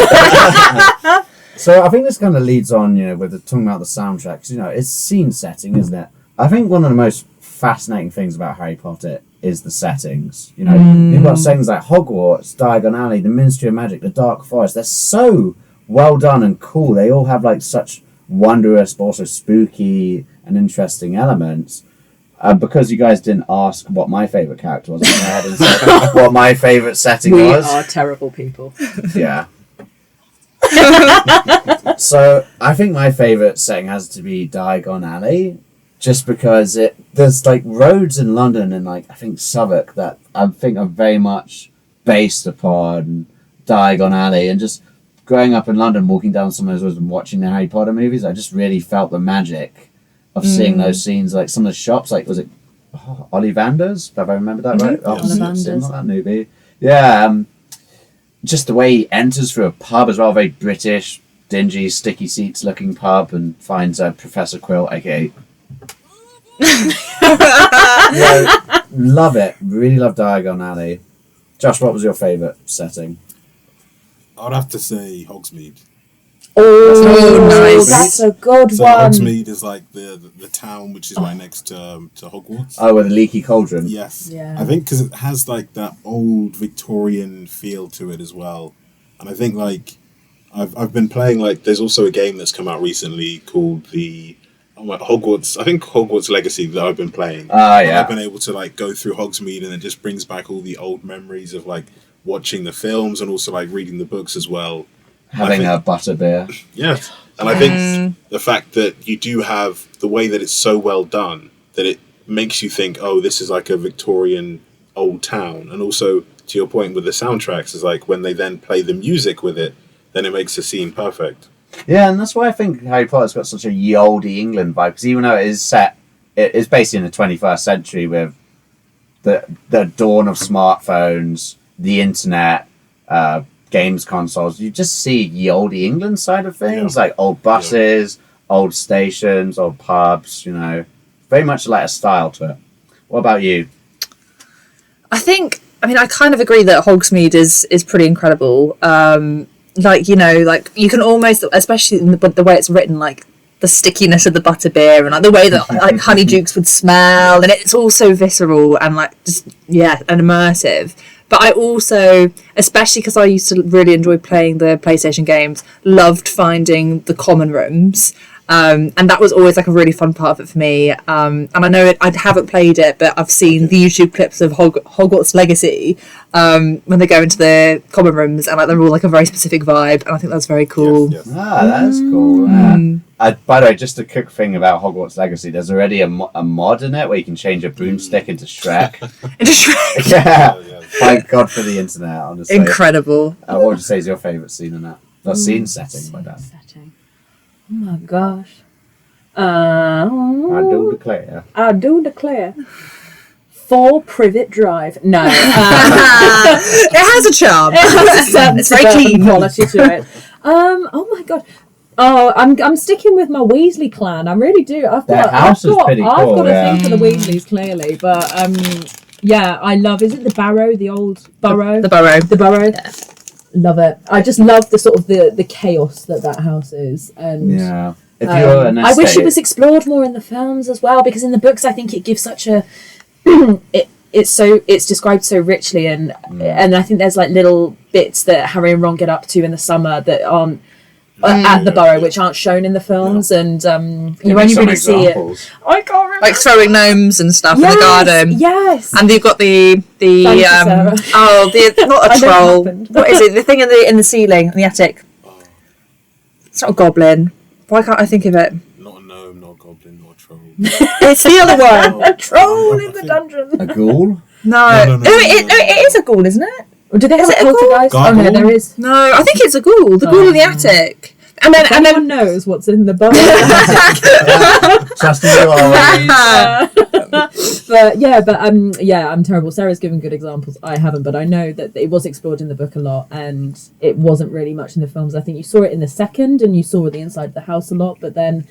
So I think this kind of leads on, with talking about the soundtracks. It's scene setting, isn't it? I think one of the most fascinating things about Harry Potter is the settings. You've got settings like Hogwarts, Diagon Alley, the Ministry of Magic, the Dark Forest. They're so well done and cool. They all have like such wondrous, but also spooky and interesting elements. Because you guys didn't ask what my favourite character was, I went ahead and said what my favourite setting was. We are terrible people. Yeah. So I think my favourite setting has to be Diagon Alley, just because there's like roads in London and like I think Southwark that I think are very much based upon Diagon Alley, and just growing up in London, walking down some of those roads and watching the Harry Potter movies, I just really felt the magic of seeing those scenes, like some of the shops, like was it Ollivander's? Have I remembered that right? Ollivander's. Not that newbie. Yeah. Just the way he enters through a pub as well, very British, dingy, sticky seats looking pub, and finds Professor Quirrell, aka. Love it. Really love Diagon Alley. Josh, what was your favourite setting? I'd have to say Hogsmeade. Oh, nice. That's a good So one. Hogsmeade is like the town which is right next to Hogwarts. Oh, with a leaky cauldron. Yes. Yeah. I think because it has like that old Victorian feel to it as well, and I think like I've been playing like there's also a game that's come out recently called Hogwarts. I think Hogwarts Legacy that I've been playing. And I've been able to like go through Hogsmeade, and it just brings back all the old memories of like watching the films and also like reading the books as well. Having a butterbeer. Yes. And I think the fact that you do have the way that it's so well done that it makes you think, oh, this is like a Victorian old town. And also, to your point with the soundtracks, is like when they then play the music with it, then it makes the scene perfect. Yeah, and that's why I think Harry Potter's got such a ye olde England vibe, because even though it is basically in the 21st century with the dawn of smartphones, the internet, games consoles, you just see ye olde England side of things, like old buses, old stations, old pubs, very much like a style to it. What about you? I kind of agree that Hogsmeade is pretty incredible. Like you can almost, especially in the way it's written, like the stickiness of the butterbeer and like the way that like Honeydukes would smell, and it's all so visceral and like just and immersive. But I also, especially because I used to really enjoy playing the PlayStation games, loved finding the common rooms. And that was always like a really fun part of it for me. And I know I haven't played it, but I've seen the YouTube clips of Hogwarts Legacy when they go into the common rooms, and like they're all like a very specific vibe, and I think that's very cool. Yes. That is cool. By the way, just a quick thing about Hogwarts Legacy, there's already a mod in it where you can change a broomstick into Shrek. Yeah. Thank God for the internet, honestly. Incredible. What would you say is your favourite scene in that? The scene setting, my dad. Oh my gosh. I do declare. 4 Privet Drive. No. It has a charm. It's very keen quality to it. Oh my god. Oh, I'm sticking with my Weasley clan. I really do. I've got a thing for the Weasleys, clearly, but I love. Is it the Barrow? The old Burrow? The Burrow. The Burrow. Yeah. Love it. I just love the sort of the chaos that house is, and if you're an I wish it was explored more in the films as well, because in the books I think it gives such a it's described so richly, and I think there's like little bits that Harry and Ron get up to in the summer that aren't at the Burrow, which aren't shown in the films, and you only really see it. I can't remember. Like throwing gnomes and stuff in the garden. Yes. And you've got the Sarah. not a I know troll. what happened. What is it? The thing in the ceiling, in the attic. It's not a goblin. Why can't I think of it? Not a gnome, not a goblin, not a troll. It's the other one. A troll in the dungeon. A ghoul? No, it is a ghoul, isn't it? Or do they have Is a it a ghoul? poltergeist? Oh no, there is. No, I think it's a ghoul. The ghoul in the attic. And then Everyone knows what's in the Burrow. Trust me, you always. But I'm terrible. Sarah's given good examples. I haven't, but I know that it was explored in the book a lot, and it wasn't really much in the films. I think you saw it in the second, and you saw the inside of the house a lot. But then,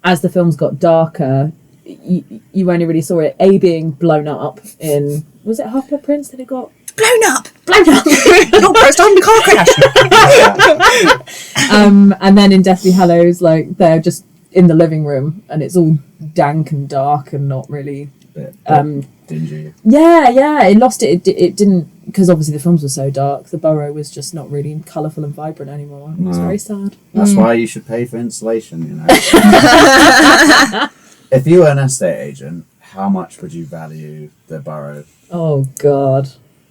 as the films got darker, you only really saw it being blown up in, was it Half-Blood Prince that it got blown up. not Burst on the car crash. and then in Deathly Hallows, like they're just in the living room and it's all dank and dark and not really dingy. It lost it didn't, because obviously the films were so dark. The Burrow was just not really colourful and vibrant anymore. It was very sad. That's why you should pay for insulation, you know. If you were an estate agent, how much would you value the Burrow? Oh God.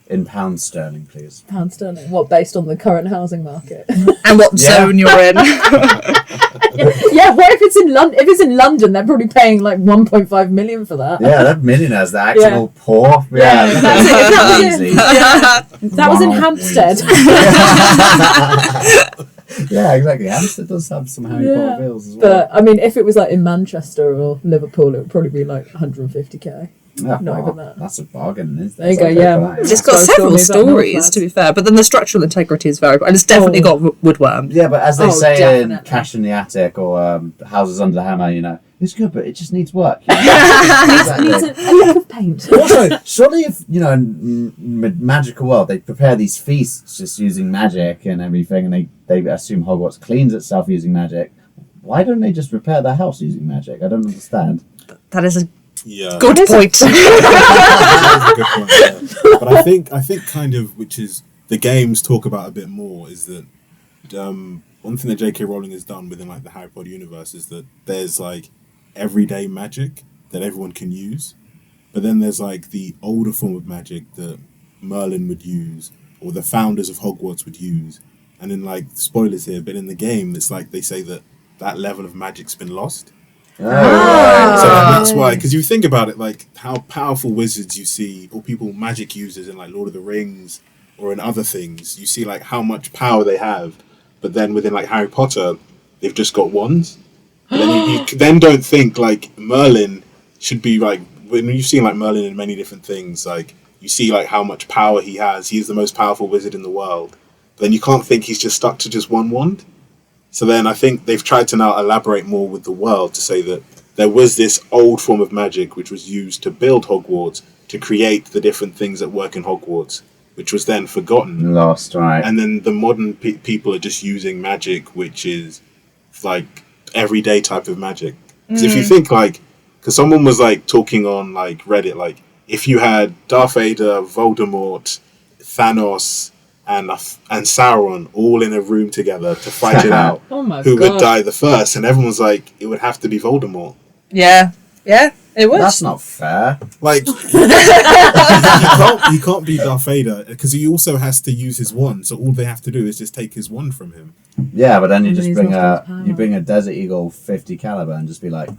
In pounds sterling, please. Pound sterling. What, based on the current housing market? And what zone you're in. Yeah, what if it's in London? If it's in London, they're probably paying like 1.5 million for that. Yeah, they're millionaires. They're actually all poor. Yeah, that's it. That was in Hampstead. Yeah, exactly. Hampstead does have some Harry Potter bills as well. But I mean, if it was like in Manchester or Liverpool, it would probably be like 150k. Yeah, Not even that. That's a bargain, isn't it? There you go, yeah. It's got several stories, to be fair, but then the structural integrity is very, and it's definitely got woodworms. Yeah, but as they say in definitely. Cash in the Attic or Houses Under the Hammer, you know, it's good, but it just needs work. You know? It needs a lick of paint. Also, surely if, you know, in magical world, they prepare these feasts just using magic and everything, and they assume Hogwarts cleans itself using magic. Why don't they just repair their house using magic? I don't understand. That is a Yeah. good point. That's a good point, yeah. But I think kind of, which is the games talk about a bit more, is that one thing that J.K. Rowling has done within like the Harry Potter universe is that there's like everyday magic that everyone can use, but then there's like the older form of magic that Merlin would use or the founders of Hogwarts would use, and then like spoilers here, but in the game it's like they say that level of magic's been lost. So that's why, because you think about it, like how powerful wizards you see, or people magic users in like Lord of the Rings or in other things, you see like how much power they have, but then within like Harry Potter, they've just got wands. And then you then don't think like Merlin should be like, when you've seen like Merlin in many different things, like you see like how much power he has. He is the most powerful wizard in the world. But then you can't think he's just stuck to just one wand. So then I think they've tried to now elaborate more with the world to say that there was this old form of magic which was used to build Hogwarts, to create the different things that work in Hogwarts, which was then forgotten. Lost, right. And then the modern people are just using magic, which is like everyday type of magic. Because if you think like, because someone was like talking on like Reddit, like if you had Darth Vader, Voldemort, Thanos, and Sauron all in a room together to fight it out, who would die the first? And everyone's like, it would have to be Voldemort. Yeah, it would. That's not fair. Like, you can't be Darth Vader, because he also has to use his wand, so all they have to do is just take his wand from him. Yeah, but then you And just he's bring lost his power. a Desert Eagle 50 caliber and just be like,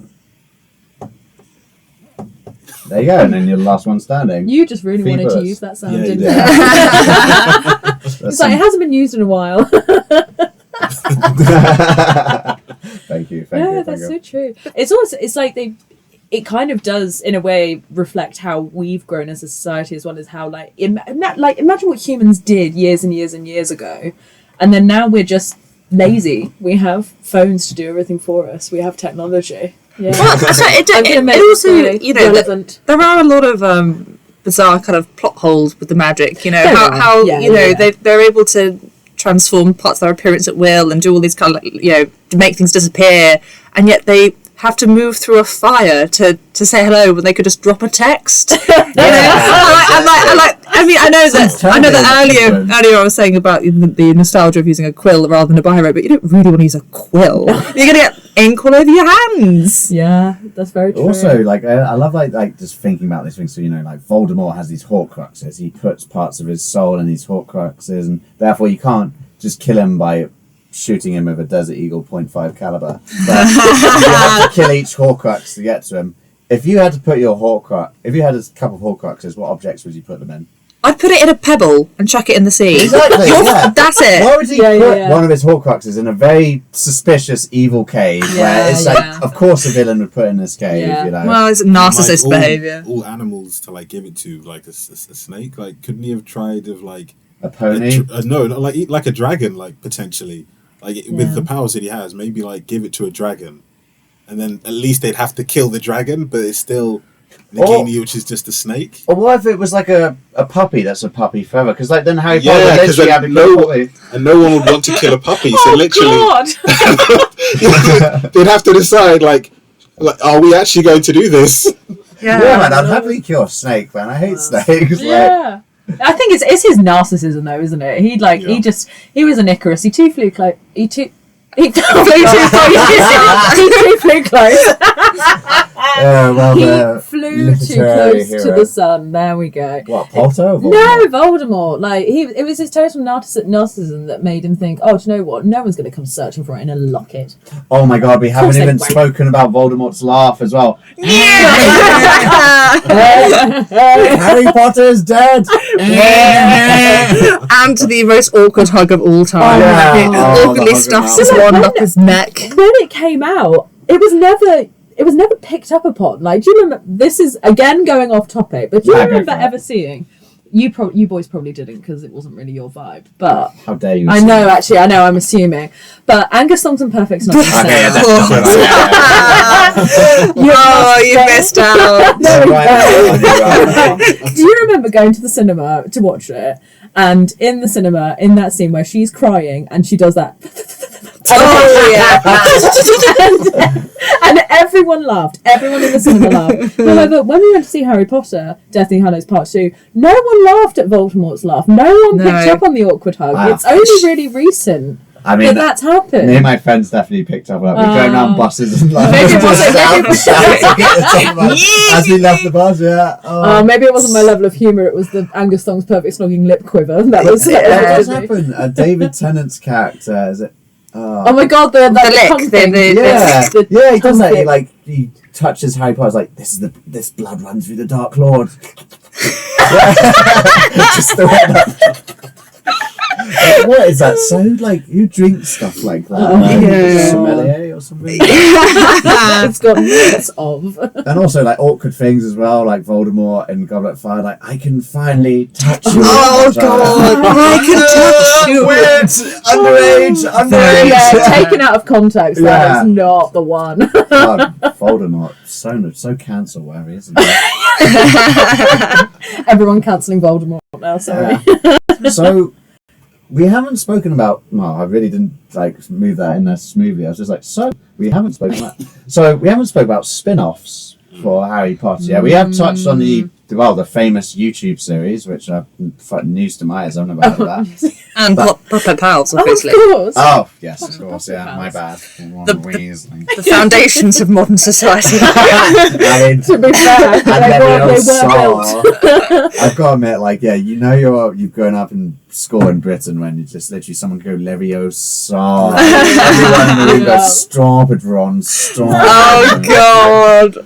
there you go, and then you're the last one standing. You just really wanted to Phoebus. use that sound, Yeah, didn't you you? That's It's like, it hasn't been used in a while. Thank you. That's so true. It's also, it's like it kind of does in a way reflect how we've grown as a society, as well as how like imagine what humans did years and years and years ago, and then now we're just lazy. We have phones to do everything for us. We have technology. Yeah. Well, that's right. It also, you know, there are a lot of bizarre kind of plot holes with the magic. You know, they're able to transform parts of their appearance at will and do all these kind of, like, you know, to make things disappear, and yet they have to move through a fire to say hello when they could just drop a text? I know that earlier I was saying about the nostalgia of using a quill rather than a biro, but you don't really want to use a quill. You're gonna get ink all over your hands. Yeah, that's very true. Also, like I love like just thinking about this thing. So like Voldemort has these Horcruxes. He puts parts of his soul in these Horcruxes, and therefore you can't just kill him by shooting him with a Desert Eagle .5 caliber. But you have to kill each Horcrux to get to him. If you had to put your Horcrux, if you had a couple of Horcruxes, what objects would you put them in? I'd put it in a pebble and chuck it in the sea. Exactly, yeah. That's it. Why would he put one of his Horcruxes in a very suspicious, evil cave where it's like, of course a villain would put in this cave, you know? Well, it's narcissist behaviour. All animals to like give it to, like a snake. Like, couldn't he have tried of like a pony? No, like a dragon, like potentially, like with the powers that he has, maybe like give it to a dragon, and then at least they'd have to kill the dragon, but it's still Nagini, which is just a snake. Or what if it was like a puppy that's a puppy forever? Because like then Harry Potter literally had to kill a puppy. And no one would want to kill a puppy, so literally they'd have to decide like, are we actually going to do this? Yeah, man, I'd happily kill a snake, man. I hate snakes. Yeah. I think it's his narcissism though, isn't it? He was an Icarus. He flew close. He flew too close. He flew too close to the sun. There we go. What, Potter? No, Voldemort. Like it was his total narcissism that made him think, oh, do you know what? No one's going to come searching for it in a locket. Oh my God, we haven't even spoken about Voldemort's laugh as well. Harry Potter's dead. And the most awkward hug of all time. Awkwardly stuffs his wand up his neck. When it came out, it was never picked up upon. Like, do you remember? This is again going off topic, but do you remember ever seeing? You boys probably didn't because it wasn't really your vibe. But how dare you? I know. I'm assuming. But Angus Songs and Perfect Snuff. You missed out. Do you remember going to the cinema to watch it? And in the cinema, in that scene where she's crying and she does that. And everyone laughed. Everyone in the cinema laughed. However, when we went to see Harry Potter, Deathly Hallows Part 2, no one laughed at Voldemort's laugh. No one picked up on the awkward hug. Wow. It's only really recent. I mean, that's happened. Me and my friends definitely picked up on that. We're going on buses and like, maybe it as we left the bus, maybe it wasn't my level of humour, it was the Angus Thong's perfect snogging lip quiver. That was it. What has happened? David Tennant's character, is it? Oh my God, the lick. He does that. He touches Harry Potter's like, this blood runs through the Dark Lord. Just the way that. What is that? So who drinks stuff like that? Sommelier or something? It's got lots of. And also awkward things as well, like Voldemort and Goblet of Fire. I can finally touch you. Oh God! I can touch you. Weird, underage. Yeah, taken out of context. That is not the one. God, Voldemort, so cancel worthy, isn't it? Everyone cancelling Voldemort now. Sorry. So. We haven't spoken about. Well, I really didn't move that in there smoothly. I was just we haven't spoken about. So we haven't spoken about spin-offs for Harry Potter. Yeah, we have touched on the famous YouTube series, which are news to my ears. I don't know about that. And Puppet Pals, obviously. Of course. Oh yes, of course. Yeah, my bad. The foundations of modern society. I mean, to be fair, I've got to admit, you've grown up in school in Britain when you just literally someone go Leviosa. Everyone in the room goes Strawberry. Oh God.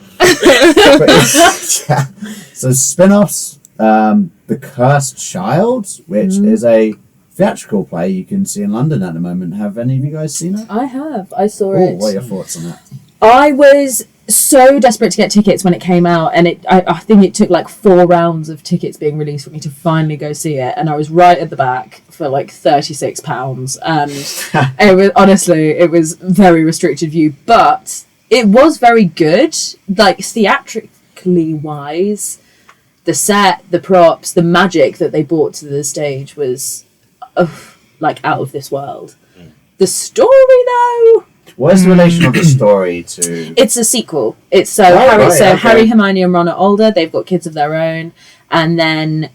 So spin-offs, The Cursed Child, which is a theatrical play you can see in London at the moment. Have any of you guys seen it? I have. I saw it. What are your thoughts on that? I was so desperate to get tickets when it came out, and I think it took 4 rounds of tickets being released for me to finally go see it, and I was right at the back for £36, and it was very restricted view, but it was very good, theatrically wise. The set, the props, the magic that they brought to the stage was out of this world. The story though, What is the relation of the story to? It's a sequel. It's okay. Harry, Hermione, and Ron are older. They've got kids of their own, and then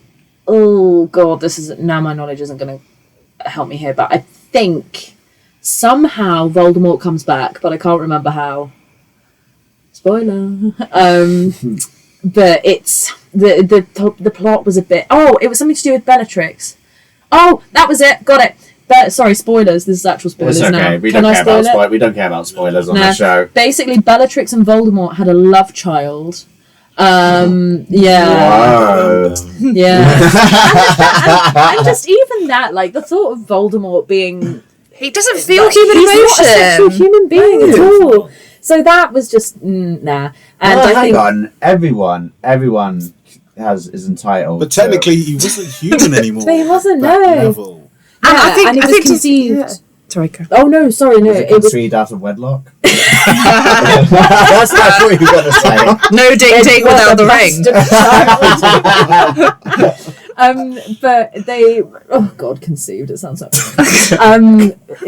oh god, this is now my knowledge isn't going to help me here, but I think somehow Voldemort comes back, but I can't remember how. Spoiler. But it's the plot was a bit. Oh, it was something to do with Bellatrix. Oh, that was it. Got it. Sorry, spoilers. This is actual spoilers It's okay. now. We Can don't I care spoil about it? we don't care about spoilers on Nah. the show. Basically, Bellatrix and Voldemort had a love child. Yeah. Wow. Yeah. and just even that, like the thought of Voldemort being He doesn't feel human he's not a sexual emotion. human being at all. So that was just nah. And Well, I hang think on. Everyone is entitled. But technically, he wasn't human anymore. But he wasn't, at that no. level. And I think and it I was think conceived. Yeah. Sorry, go. Oh no, sorry, no. Was it It was conceived out of wedlock? That's what you got to say. No date without the ring. But they conceived, it sounds like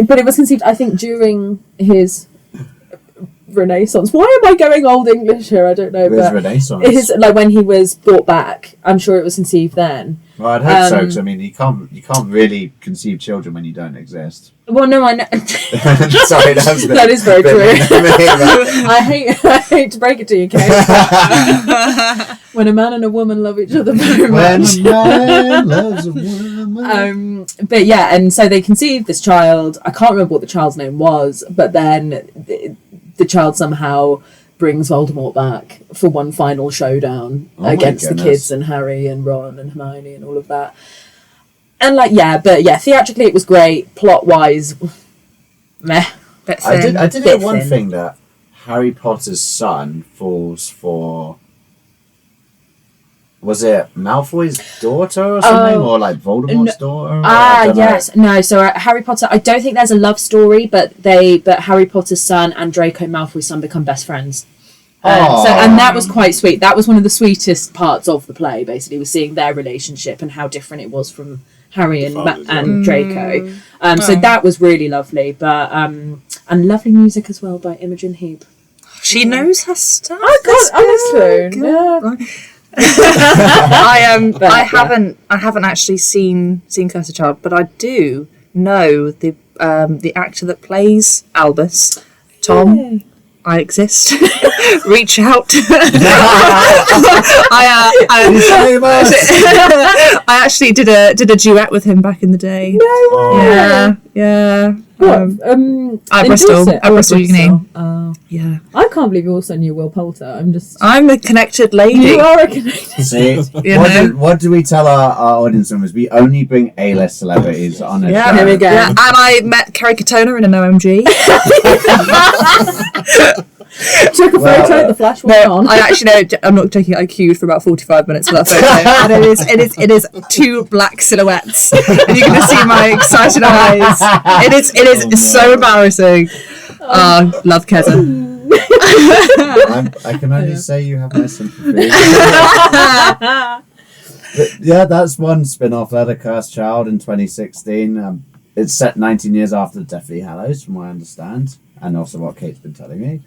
but it was conceived I think during his Renaissance. Why am I going old English here? I don't know. His But Renaissance. his, like when he was brought back, I'm sure it was conceived then. Well, I'd hope so. 'Cause, I mean, you can't really conceive children when you don't exist. Well, no, I know. Sorry, that's That is very true. true. I hate to break it to you, Kate. When a man and a woman love each other very When much. a man loves a woman. But yeah, and so they conceived this child. I can't remember what the child's name was, but then the child somehow brings Voldemort back for one final showdown Oh my against the goodness. kids and Harry and Ron and Hermione and all of that. And theatrically it was great. Plot wise, meh. Bit I thin. did hear Bit one thin. thing that Harry Potter's son falls for. Was it Malfoy's daughter or something, or like Voldemort's daughter? I don't know. Yes. No, so Harry Potter, I don't think there's a love story, but Harry Potter's son and Draco Malfoy's son become best friends. And that was quite sweet. That was one of the sweetest parts of the play, basically, was seeing their relationship and how different it was from Harry and fathers, and Draco. So that was really lovely. But and lovely music as well by Imogen Heap. She knows her stuff. Oh God, honestly, yeah. I haven't actually seen Cursed Child, but I do know the actor that plays Albus, Tom. Yeah. I exist. Reach out. I actually did a duet with him back in the day. No way. Yeah. What? At Bristol. Dorset? At Bristol Uni. Oh. Yeah. I can't believe you also knew Will Poulter. I'm a connected lady. You are a connected. See, You know? what do we tell our audience members? We only bring A-list celebrities on a Yeah, show. Here we go. Yeah, and I met Kerry Katona in an OMG. Took a photo at the flash went on. I actually know. I'm not joking. I queued for about 45 minutes for that photo, and it is two black silhouettes, and you're going to see my excited eyes. It's so embarrassing. Love Keza. I can only say you have my sympathy. But yeah, that's one spin-off. They had a Cursed Child in 2016. It's set 19 years after Deathly Hallows, from what I understand, and also what Kate's been telling me.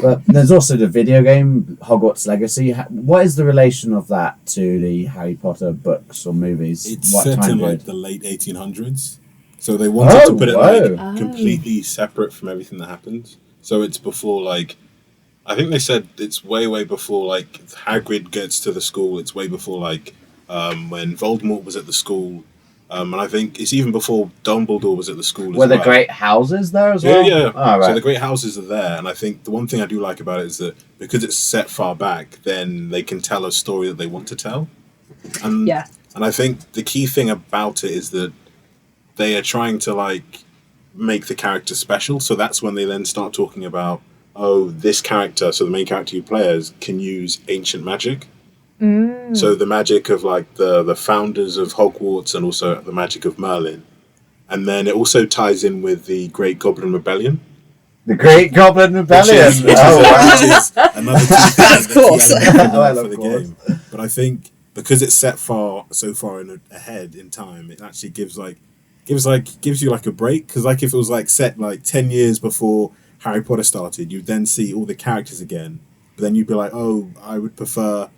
But there's also the video game, Hogwarts Legacy. What is the relation of that to the Harry Potter books or movies? It's what set time in period? like the late 1800s. So they wanted to put it whoa. like completely separate from everything that happens. So it's before like, I think they said it's way before like Hagrid gets to the school. It's way before like when Voldemort was at the school. And I think it's even before Dumbledore was at the school as Were well. the great houses there as well? Yeah. Oh, right. So the great houses are there, and I think the one thing I do like about it is that because it's set far back, then they can tell a story that they want to tell. And Yeah. And I think the key thing about it is that they are trying to like make the character special. So that's when they then start talking about, oh, this character, so the main character you play as, can use ancient magic. So the magic of like the founders of Hogwarts and also the magic of Merlin. And then it also ties in with the Great Goblin Rebellion. The Great Goblin Rebellion. Which is another Of course. for the game. But I think because it's set so far ahead in time, it actually gives you like a break. Because like if it was like set like 10 years before Harry Potter started, you'd then see all the characters again, but then you'd be like, oh, I would prefer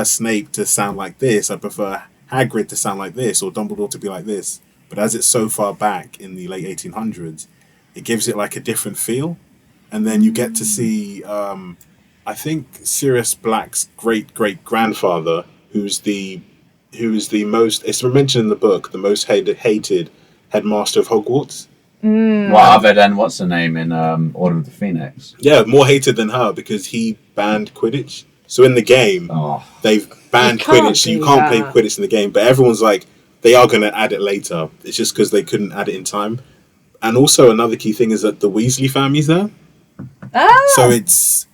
Snape to sound like this, I prefer Hagrid to sound like this, or Dumbledore to be like this. But as it's so far back in the late 1800s, it gives it like a different feel. And then you get to see, I think, Sirius Black's great-great-grandfather, who's the most, it's mentioned in the book, the most hated headmaster of Hogwarts. Well, other than what's her name in Order of the Phoenix? Yeah, more hated than her because he banned Quidditch. So in the game, they've banned Quidditch, so you can't play Quidditch in the game. But everyone's like, they are going to add it later. It's just because they couldn't add it in time. And also another key thing is that the Weasley family's there. So it's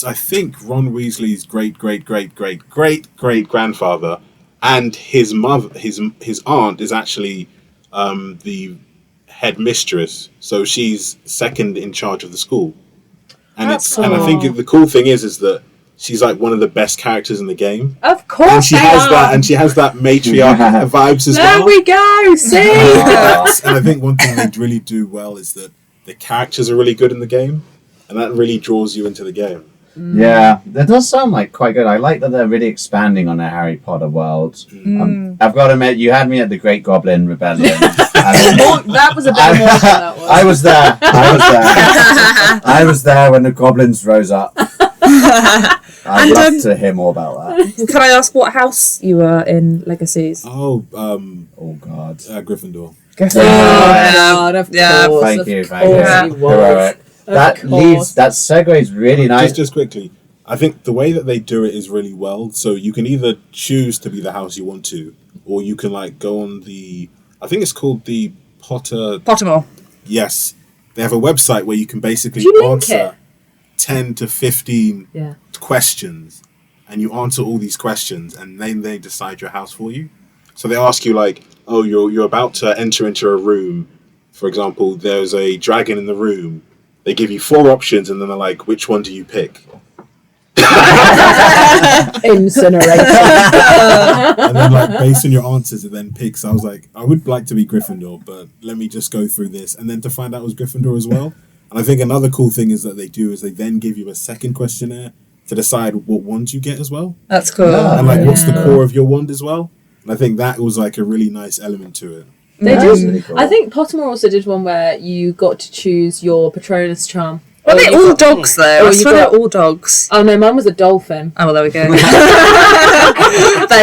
I think Ron Weasley's great-great-great-great-great-great-grandfather, and his mother, his aunt is actually the headmistress. So she's second in charge of the school. And and I think the cool thing is that she's like one of the best characters in the game. Of course, and she has that matriarch vibes as well. There we go. See, and I think one thing they really do well is that the characters are really good in the game, and that really draws you into the game. Yeah, that does sound like quite good. I like that they're really expanding on their Harry Potter world. I've got to admit, you had me at the Great Goblin Rebellion. that was a bit more than that was. I was there when the goblins rose up. I'd love to hear more about that. Can I ask what house you were in Legacies? Oh God. Gryffindor. God, of course. Thank you. Heroic. That segues really nice. Just quickly, I think the way that they do it is really well. So you can either choose to be the house you want to, or you can like go on the, I think it's called the Pottermore. Yes, they have a website where you can basically answer 10 to 15 questions, and you answer all these questions, and then they decide your house for you. So they ask you like, oh, you're about to enter into a room. For example, there's a dragon in the room. They give you 4 options, and then they're like, which one do you pick? Incineration. And then, like, based on your answers, it then picks. I was like, I would like to be Gryffindor, but let me just go through this. And then to find out it was Gryffindor as well. And I think another cool thing is that they then give you a second questionnaire to decide what wand you get as well. That's cool. And, like, what's the core of your wand as well. And I think that was, like, a really nice element to it. They did. Really cool. I think Pottermore also did one where you got to choose your Patronus charm. Are they all dogs though? I swear they're all dogs. Oh no, mine was a dolphin. Oh well, there we go. They're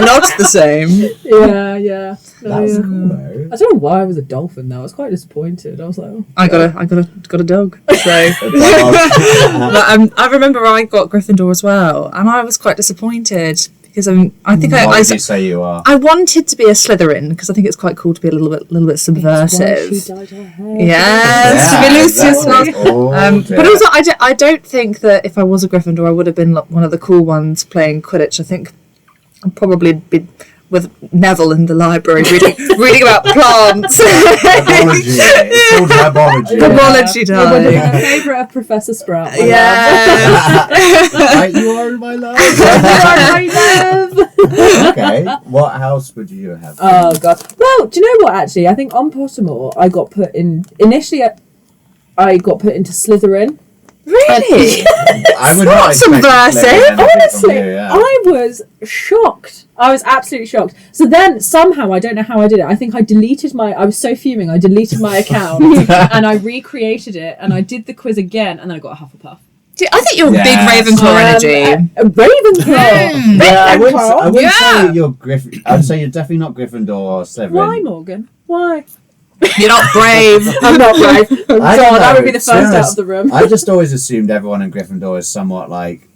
not the same. Yeah. That's cool though. I don't know why I was a dolphin though. I was quite disappointed. I was like, I got a dog. So, but I remember I got Gryffindor as well, and I was quite disappointed. Because I think what did you say you are? I wanted to be a Slytherin because I think it's quite cool to be a little bit subversive. She dyed her hair. Yes, to be Lucius. But also, I don't think that if I was a Gryffindor, I would have been one of the cool ones playing Quidditch. I think I'd probably be with Neville in the library reading about plants. Herbology. It's called herbology. Herbology time. My favourite of Professor Sprout. Right, you are my love. Okay, what house would you have? Oh god. Well, do you know what? Actually, I think on Pottermore, I got put in initially. I got put into Slytherin. Really? I would not subversive. Honestly, I was shocked. I was absolutely shocked. So then somehow, I don't know how I did it. I think I was so fuming, I deleted my account and I recreated it and I did the quiz again and then I got a Hufflepuff. I think you're a big Ravenclaw energy. Ravenclaw. I wouldn't say you're Gryffindor. I'd say you're definitely not Gryffindor or Slytherin. Why, Morgan? Why? You're not brave. I'm not brave. Oh God, I would be the first out of the room. I just always assumed everyone in Gryffindor is somewhat like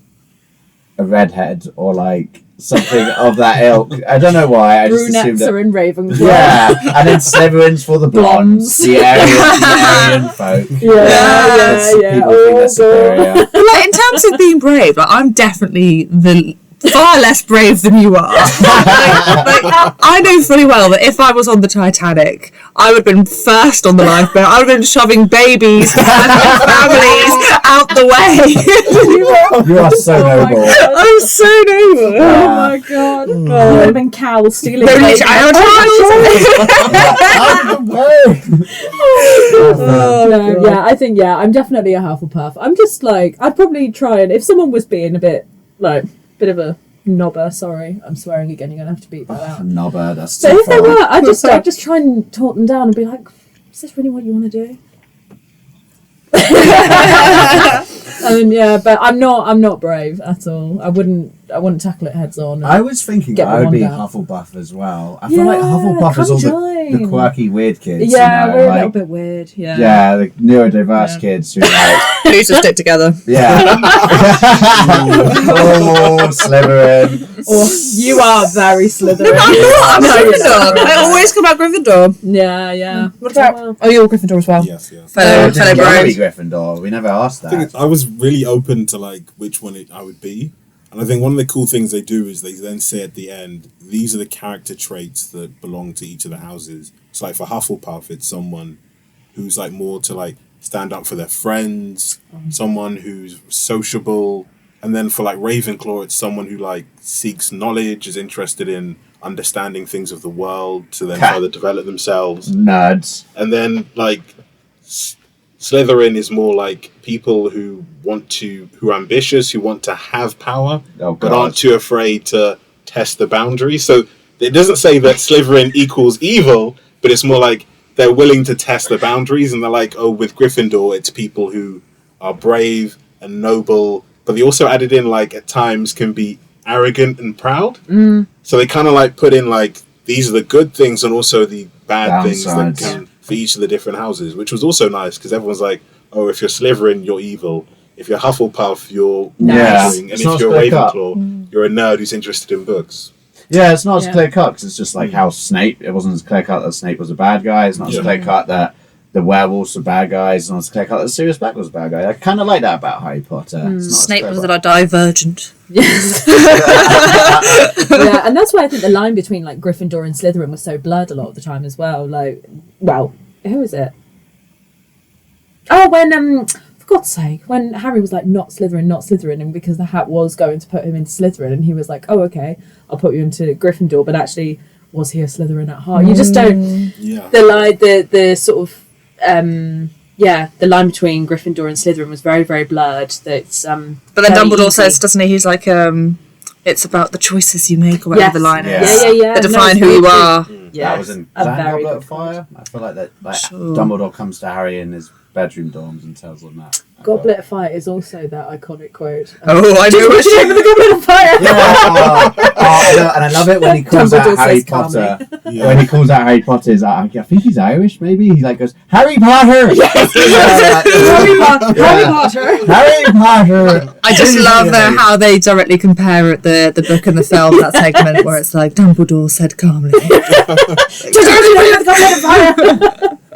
a redhead or like something of that ilk. I don't know why. I just assumed brunettes are in Ravenclaw. Yeah, and then Slytherin's for the blondes, the Aryan folk. Yeah. People think they're superior. Like, in terms of being brave, like, I'm definitely far less brave than you are. I know fully well that if I was on the Titanic, I would have been first on the lifeboat. I would have been shoving babies and families out the way. You are so noble. I'm so noble. Oh my God. You would have been Cal stealing babies. Out of the way. No, yeah, I think I'm definitely a Hufflepuff. I'm just like, I'd probably try and if someone was being a bit of a knobber, sorry, I'm swearing again, you're gonna have to beat that out. Knobber, that's So too if they far. were, I'd just try and talk them down and be like, is this really what you want to do? But I'm not brave at all. I wouldn't tackle it heads on. I was thinking Get I would one be down. Hufflepuff as well. I feel like Hufflepuff is come all the join. quirky weird kids. Yeah, you know, we're a like, little bit weird. Yeah. yeah, the neurodiverse kids who like Who used to stick together. yeah. Oh, Slytherin. Or you are very Slytherin. I'm Gryffindor. I always come out Gryffindor. Yeah. What about? Oh, you're Gryffindor as well. Yes, yes. Fellow Didn't bros. be Gryffindor. We never asked I think that. I was really open to like which one I would be, and I think one of the cool things they do is they then say at the end, these are the character traits that belong to each of the houses. So like for Hufflepuff, it's someone who's like more to like stand up for their friends, someone who's sociable, and then for like Ravenclaw, it's someone who like seeks knowledge, is interested in understanding things of the world to then further develop themselves. Nerds. And then like Slytherin is more like people who are ambitious, who want to have power, Oh, but God. aren't too afraid to test the boundaries. So it doesn't say that Slytherin equals evil, but it's more like they're willing to test the boundaries, and they're like, oh, with Gryffindor, it's people who are brave and noble, but they also added in like at times can be arrogant and proud. So they kind of like put in like these are the good things and also the bad things that Downsides. can for each of the different houses, which was also nice because everyone's like, oh, if you're Slytherin, you're evil. If you're Hufflepuff, you're Yeah. boring. And It's if not you're clear cut. Ravenclaw, you're a nerd who's interested in books. Yeah, it's not as Yeah. clear cut 'cause it's just like how Snape. It wasn't as clear cut that Snape was a bad guy. It's not as Yeah. clear cut that the werewolves are bad guys. It's not as clear cut that Sirius Black was a bad guy. I kind of like that about Harry Potter. It's not as Snape clear was cut. a divergent. Yes. And that's why I think the line between like Gryffindor and Slytherin was so blurred a lot of the time as well. Like, well, who is it? Oh, when for God's sake, when Harry was like not Slytherin, and because the hat was going to put him into Slytherin, and he was like, oh, okay, I'll put you into Gryffindor, but actually, was he a Slytherin at heart? You just don't. Yeah. The sort of the line between Gryffindor and Slytherin was very, very blurred. That's But then very Dumbledore easy. says, doesn't he? He's like, it's about the choices you make, or whatever the line Yeah. is. Yeah. That define No, who you it's are. Yeah, That was in a that very Goblet of good Fire. I feel like that. Like Sure. Dumbledore comes to Harry in his bedroom dorms and tells him that. Goblet of Fire is also that iconic quote. Oh, I know What's the name of the Goblet of Fire? Yeah, I know, and I love it when he calls Dumbledore out Harry says calmly. Potter. Yeah. When he calls out Harry Potter, he's like, I think he's Irish, maybe. He like goes, Harry Potter. Harry Potter. Harry Potter. I just love how they directly compare the book and the film, that segment where it's like, Dumbledore said calmly.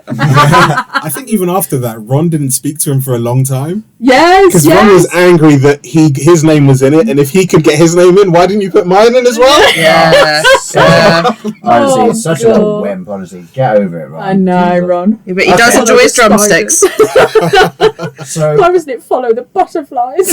I think even after that, Ron didn't speak to him for a long time. Yes, Because Ron was angry that his name was in it, and if he could get his name in, why didn't you put mine in as well? Yeah. Honestly, Oh, he's such a God. wimp. Honestly, get over it, Ron. I know, Jesus. Ron. But he does Okay. enjoy his drumsticks. So, Why wasn't it follow the butterflies?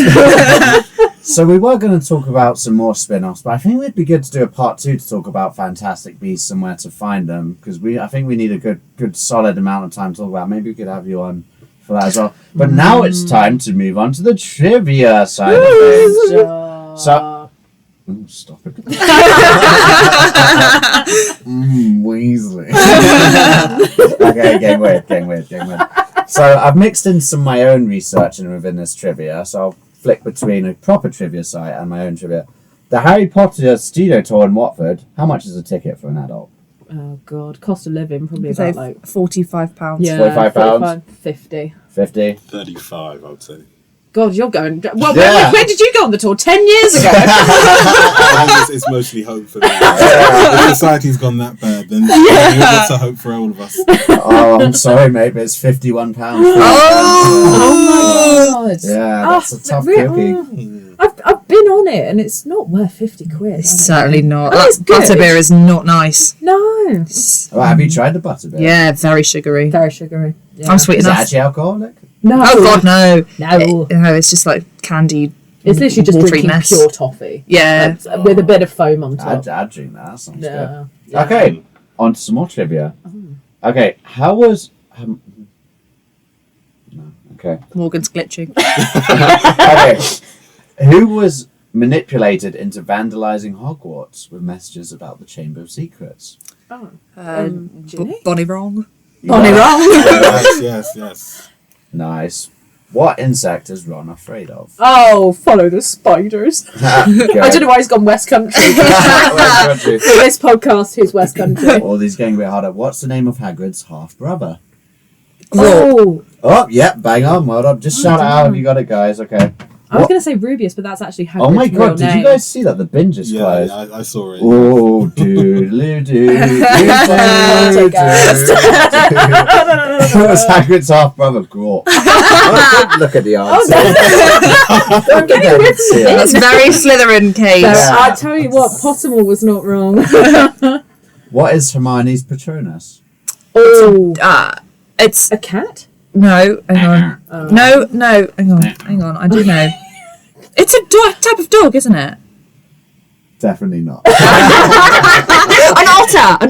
so we were going to talk about some more spin-offs, but I think it'd be good to do a part 2 to talk about Fantastic Beasts and where to find them, because I think we need a good solid amount of time to talk about. Maybe we could have you on for that as well. But now it's time to move on to the trivia side of things. So, ooh, stop it. Weasley. Okay, getting weird. So I've mixed in some of my own research within this trivia. So I'll flick between a proper trivia site and my own trivia. The Harry Potter studio tour in Watford, how much is a ticket for an adult? Oh God, cost of living probably So about like £45. yeah, £45? 50. 50? 35, I would say. God, you're going. Well, Yeah. when did you go on the tour? 10 years ago. It's mostly hope for them. If society's gone that bad, then what's a hope for all of us? Oh, I'm sorry, mate, but it's £51. Oh my God. Yeah, that's a tough really? cookie. I've been on it and it's not worth 50 quid. It's certainly not. Oh, it's good. Butterbeer is not nice. No. Oh, have you tried the butterbeer? Yeah, very sugary. Very sugary. Yeah. I'm sweet Is it enough. actually alcoholic? No. Oh God, no. No. No, it's just like candied. It's literally just watery drinking mess. pure toffee. Yeah. Like, with a bit of foam on top. I'd drink that. That sounds Yeah. good. Okay, on to some more trivia. Okay, how was... Okay. Morgan's glitching. Okay. Who was manipulated into vandalizing Hogwarts with messages about the Chamber of Secrets? Oh. Bonnie wrong. Bonnie wrong. Yes. Nice. What insect is Ron afraid of? Oh, follow the spiders. I don't know why he's gone West Country. Country. For this podcast, he's West Country. All these getting a bit harder. What's the name of Hagrid's half brother? Oh, Oh, yep, bang on. Well done. Just shout it out if you got it, guys. Okay. I was going to say Rubius, but that's actually Hagrid's Oh my real god, did name. you guys see that? The binge is closed. I saw it. Oh, doodly-doo. It was Hagrid's half brother, Grawp. Look at the answer. Don't get that in here. That's very Slytherin, Kate. So, Yeah. I'll tell you what, Pottermore was not wrong. What is Hermione's Patronus? Oh, It's a cat? no. Hang on. No. Hang on. I do know. It's a type of dog, isn't it? Definitely not. An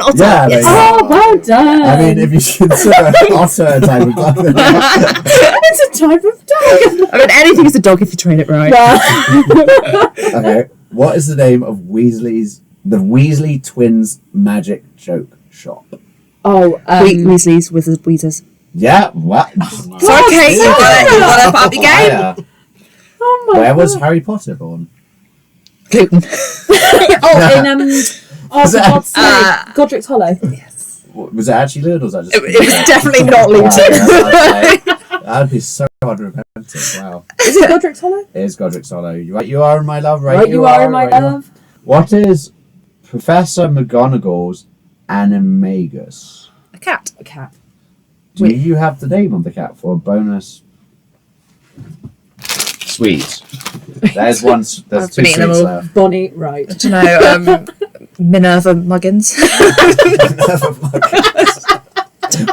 otter. Yeah, Yes. Oh, well done. I mean, if you consider an otter a type of dog, then it's a type of dog. I mean, anything is a dog if you train it right. okay. What is the name of the Weasley twins' magic joke shop? Oh, Weasley's Wizards Weezers. Yeah, what? Sorry, Kate. You got to put up your game. Yeah. oh my Where was God. Harry Potter born? Gluten. Oh, for God's sake. Godric's Hollow. Was it actually Luton or was that just... It was definitely not Wow, Luton. that would be so hard to remember. Wow. Is it Godric's Hollow? It is Godric's Hollow. Right, you are in my love. Right, you are in my love. What is Professor McGonagall's animagus? A cat. A cat. Do you have the name of the cat for a bonus? Sweet. There's one. There's I've two been eating them sweets all. there. Bonnie, right. I don't know. Minerva Muggins.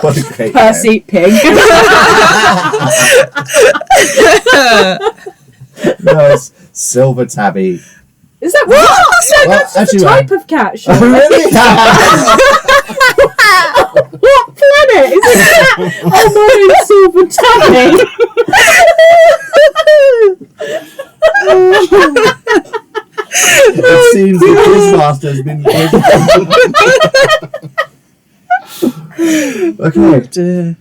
What a great Percy Pig. name. No, it's Silver Tabby. Is that what? That's actually, the type of cat. Sean. Oh, really? What planet is it? Oh, my name's Silver Tabby. It seems the Quizmaster has been Okay.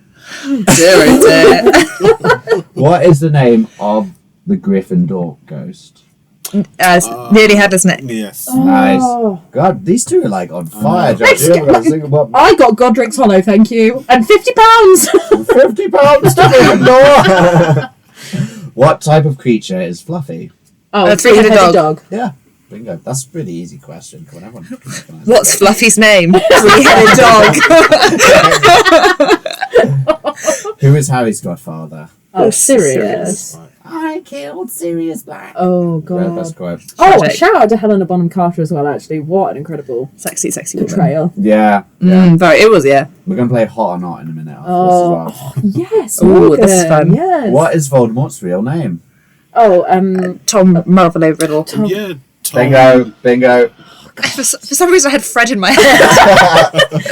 What is the name of the Gryffindor ghost? Nearly had his neck. Yes. Nice. Oh. God, these two are like on fire. Let's Josh. get- I was thinking about I got Godric's Hollow, thank you. And £50. £50 to Gryffindor. What type of creature is Fluffy? Oh, three-headed dog. Yeah, bingo. That's a pretty easy question. Come on, everyone can recognise What's Fluffy's name? Three-headed dog. that. Who is Harry's godfather? Oh, Sirius. I killed Sirius Black. Oh, That's God. quite. Oh, Tragic. shout out to Helena Bonham Carter as well, actually. What an incredible Sexy woman. portrayal. Yeah. Very. It was, yeah. We're gonna play Hot or Not in a minute. After Oh, this as well. yes. Ooh, Morgan, this is fun. Yes. What is Voldemort's real name? Oh, Tom Marvolo Riddle. Yeah. Tom. Bingo. For some reason, I had Fred in my head.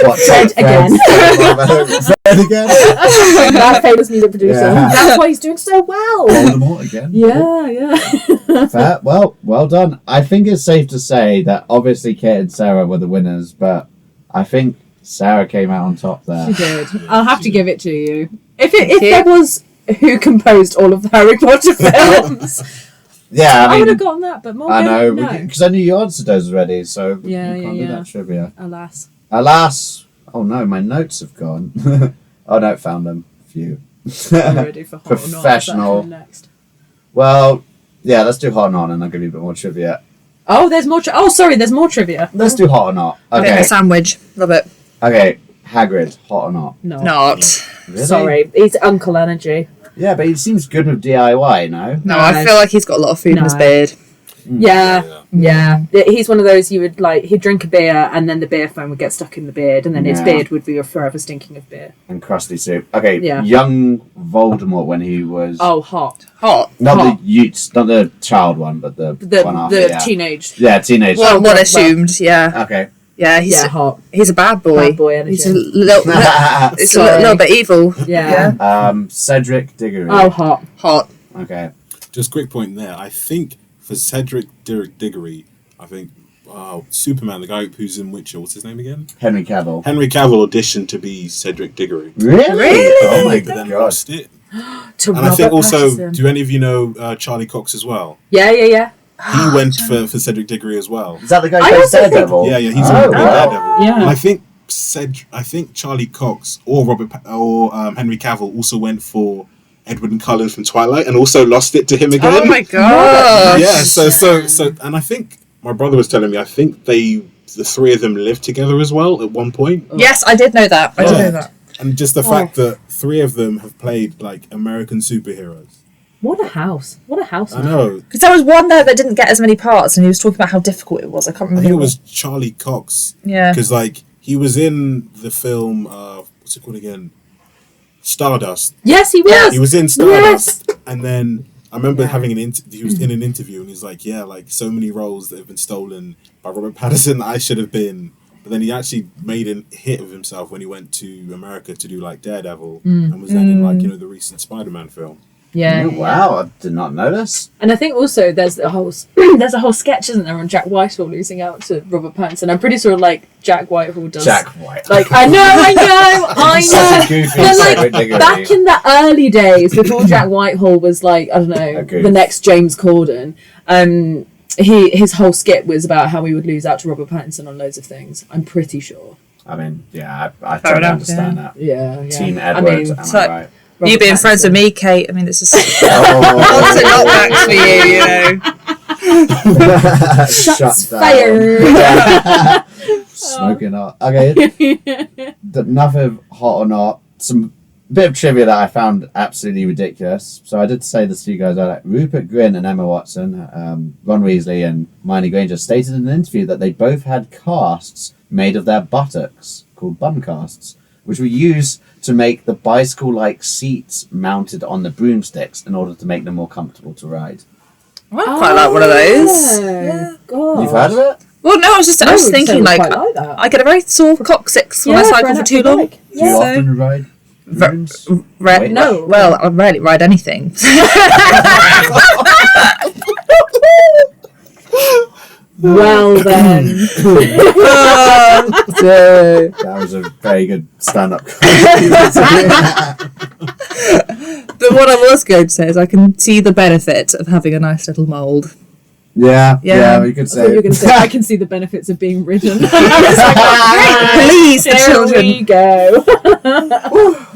What? Fred again. Fred again. that famous music producer. Yeah. That's why he's doing so well. Voldemort again. Yeah. Fair. Well done. I think it's safe to say that obviously Kate and Sarah were the winners, but I think Sarah came out on top there. She did. I'll have to give it to you. If you. there was who composed all of the Harry Potter films, Yeah, I I would have mean, gotten that, but Morgan, I know no. because I knew you answered those already, so Yeah, you can't do yeah. that trivia. Alas. Alas, oh no, my notes have gone. Oh no, found them. Phew. I'm ready for Hot or Not. Professional. That's next. Well, yeah, let's do Hot or Not, and I'll give you a bit more trivia. Oh, there's more. There's more trivia. Let's do Hot or Not. Okay. Sandwich. Love it. Okay. Hagrid, Hot or Not? No. Not. Really? Sorry, he's Uncle Energy. Yeah, but he seems good with DIY, no? No, I feel like he's got a lot of food in his No. beard. Yeah. He's one of those you would like. He'd drink a beer, and then the beer foam would get stuck in the beard, and then his Yeah. beard would be forever stinking of beer. And crusty soup. Okay, Yeah. young Voldemort when he was... Oh, hot. Hot. Not hot. the youth, not the child one, but the one after, The yeah. teenage. Yeah, teenage. Well, well, assumed, yeah. Okay. Yeah, hot. He's a bad boy. Bad boy energy. He's a little bit evil. Yeah. Cedric Diggory. Oh, hot. Okay. Just quick point there. I think for Cedric Diggory, I think Superman, the guy who's in Witcher, what's his name again? Henry Cavill. Henry Cavill auditioned to be Cedric Diggory. Really? Oh my But then god. lost it. To And I think Robert also, Pattinson. do any of you know Charlie Cox as well? Yeah. He went for Cedric Diggory as well. Is that the guy I who plays also think- Daredevil? Yeah, he's oh, in wow. Daredevil. Yeah. And I think Charlie Cox or Henry Cavill also went for Edward Cullen from Twilight and also lost it to him again. Oh my god! Yeah, so, and I think my brother was telling me, I think the three of them lived together as well at one point. Yes, I did know that. I did Yeah. know that. And just the fact that three of them have played like American superheroes. What a house. I know. Because there was one there that didn't get as many parts, and he was talking about how difficult it was. I can't I remember. think it who was Charlie Cox. Yeah. Because like he was in the film, what's it called again? Stardust. Yes, he was. He was in Stardust, and then I remember having he was in an interview, and he's like, "Yeah, like so many roles that have been stolen by Robert Pattinson that I should have been." But then he actually made a hit of himself when he went to America to do like Daredevil, and was then in like the recent Spider-Man film. Yeah. Oh, wow, I did not notice. And I think also there's a whole sketch, isn't there, on Jack Whitehall losing out to Robert Pattinson. I'm pretty sure like Jack Whitehall does. Jack White. Like I know. Such a goofy But Cedric like Diggory. back in the early days, before Jack Whitehall was like I don't know goof. the next James Corden, his whole skit was about how he would lose out to Robert Pattinson on loads of things. I'm pretty sure. I mean, yeah, I Fair totally enough, understand that. Yeah. Team I Edward, mean, am so- I right? You Robert being friends with Pattinson. me, Kate. I mean, this is Oh. lots of knockbacks for you know. Shots down. fired. Yeah. Smoking hot. Okay. Nothing hot or not. Some bit of trivia that I found absolutely ridiculous. So I did say this to you guys earlier. Rupert Grint and Emma Watson, Ron Weasley and Hermione Granger stated in an interview that they both had casts made of their buttocks called bum casts, which were used to make the bicycle-like seats mounted on the broomsticks in order to make them more comfortable to ride. I quite like one of those. Yeah. God. You've heard of it? Well, no, I was thinking like quite that. I get a very sore coccyx when I cycle for too long. Do you often ride brooms? Wait, No. Well, I rarely ride anything. Well then. That was a very good stand-up. But what I was going to say is I can see the benefit of having a nice little mould. Yeah, Yeah. we could I thought you were say. going to say, I can see the benefits of being ridden. Please, the There children. we go.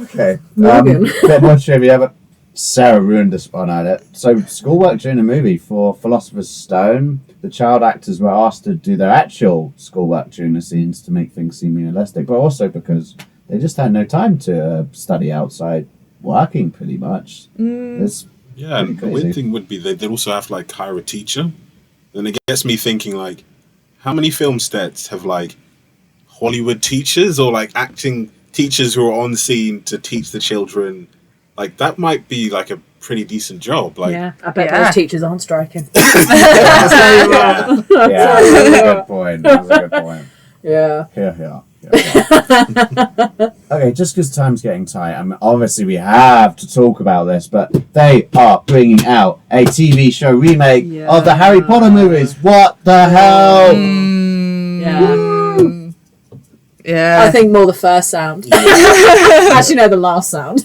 Okay. Morgan. Bit more trivia, but Sarah ruined this one at it. So, schoolwork during the movie for Philosopher's Stone, the child actors were asked to do their actual schoolwork during the scenes to make things seem realistic, but also because they just had no time to study outside working, pretty much. It's Yeah, and the Pretty weird crazy. thing would be they'd also have to like hire a teacher. Then it gets me thinking like, how many film sets have like Hollywood teachers or like acting teachers who are on scene to teach the children? Like that might be like a pretty decent job. Like, Yeah, I bet Yeah. those teachers aren't striking. yeah, that's a good point. That's a good point. Yeah. Yeah. Okay, just because time's getting tight, obviously we have to talk about this, but they are bringing out a TV show remake of the Harry Potter movies. What the hell? Yeah. Yeah. I think more the first sound. Actually, no, the last sound.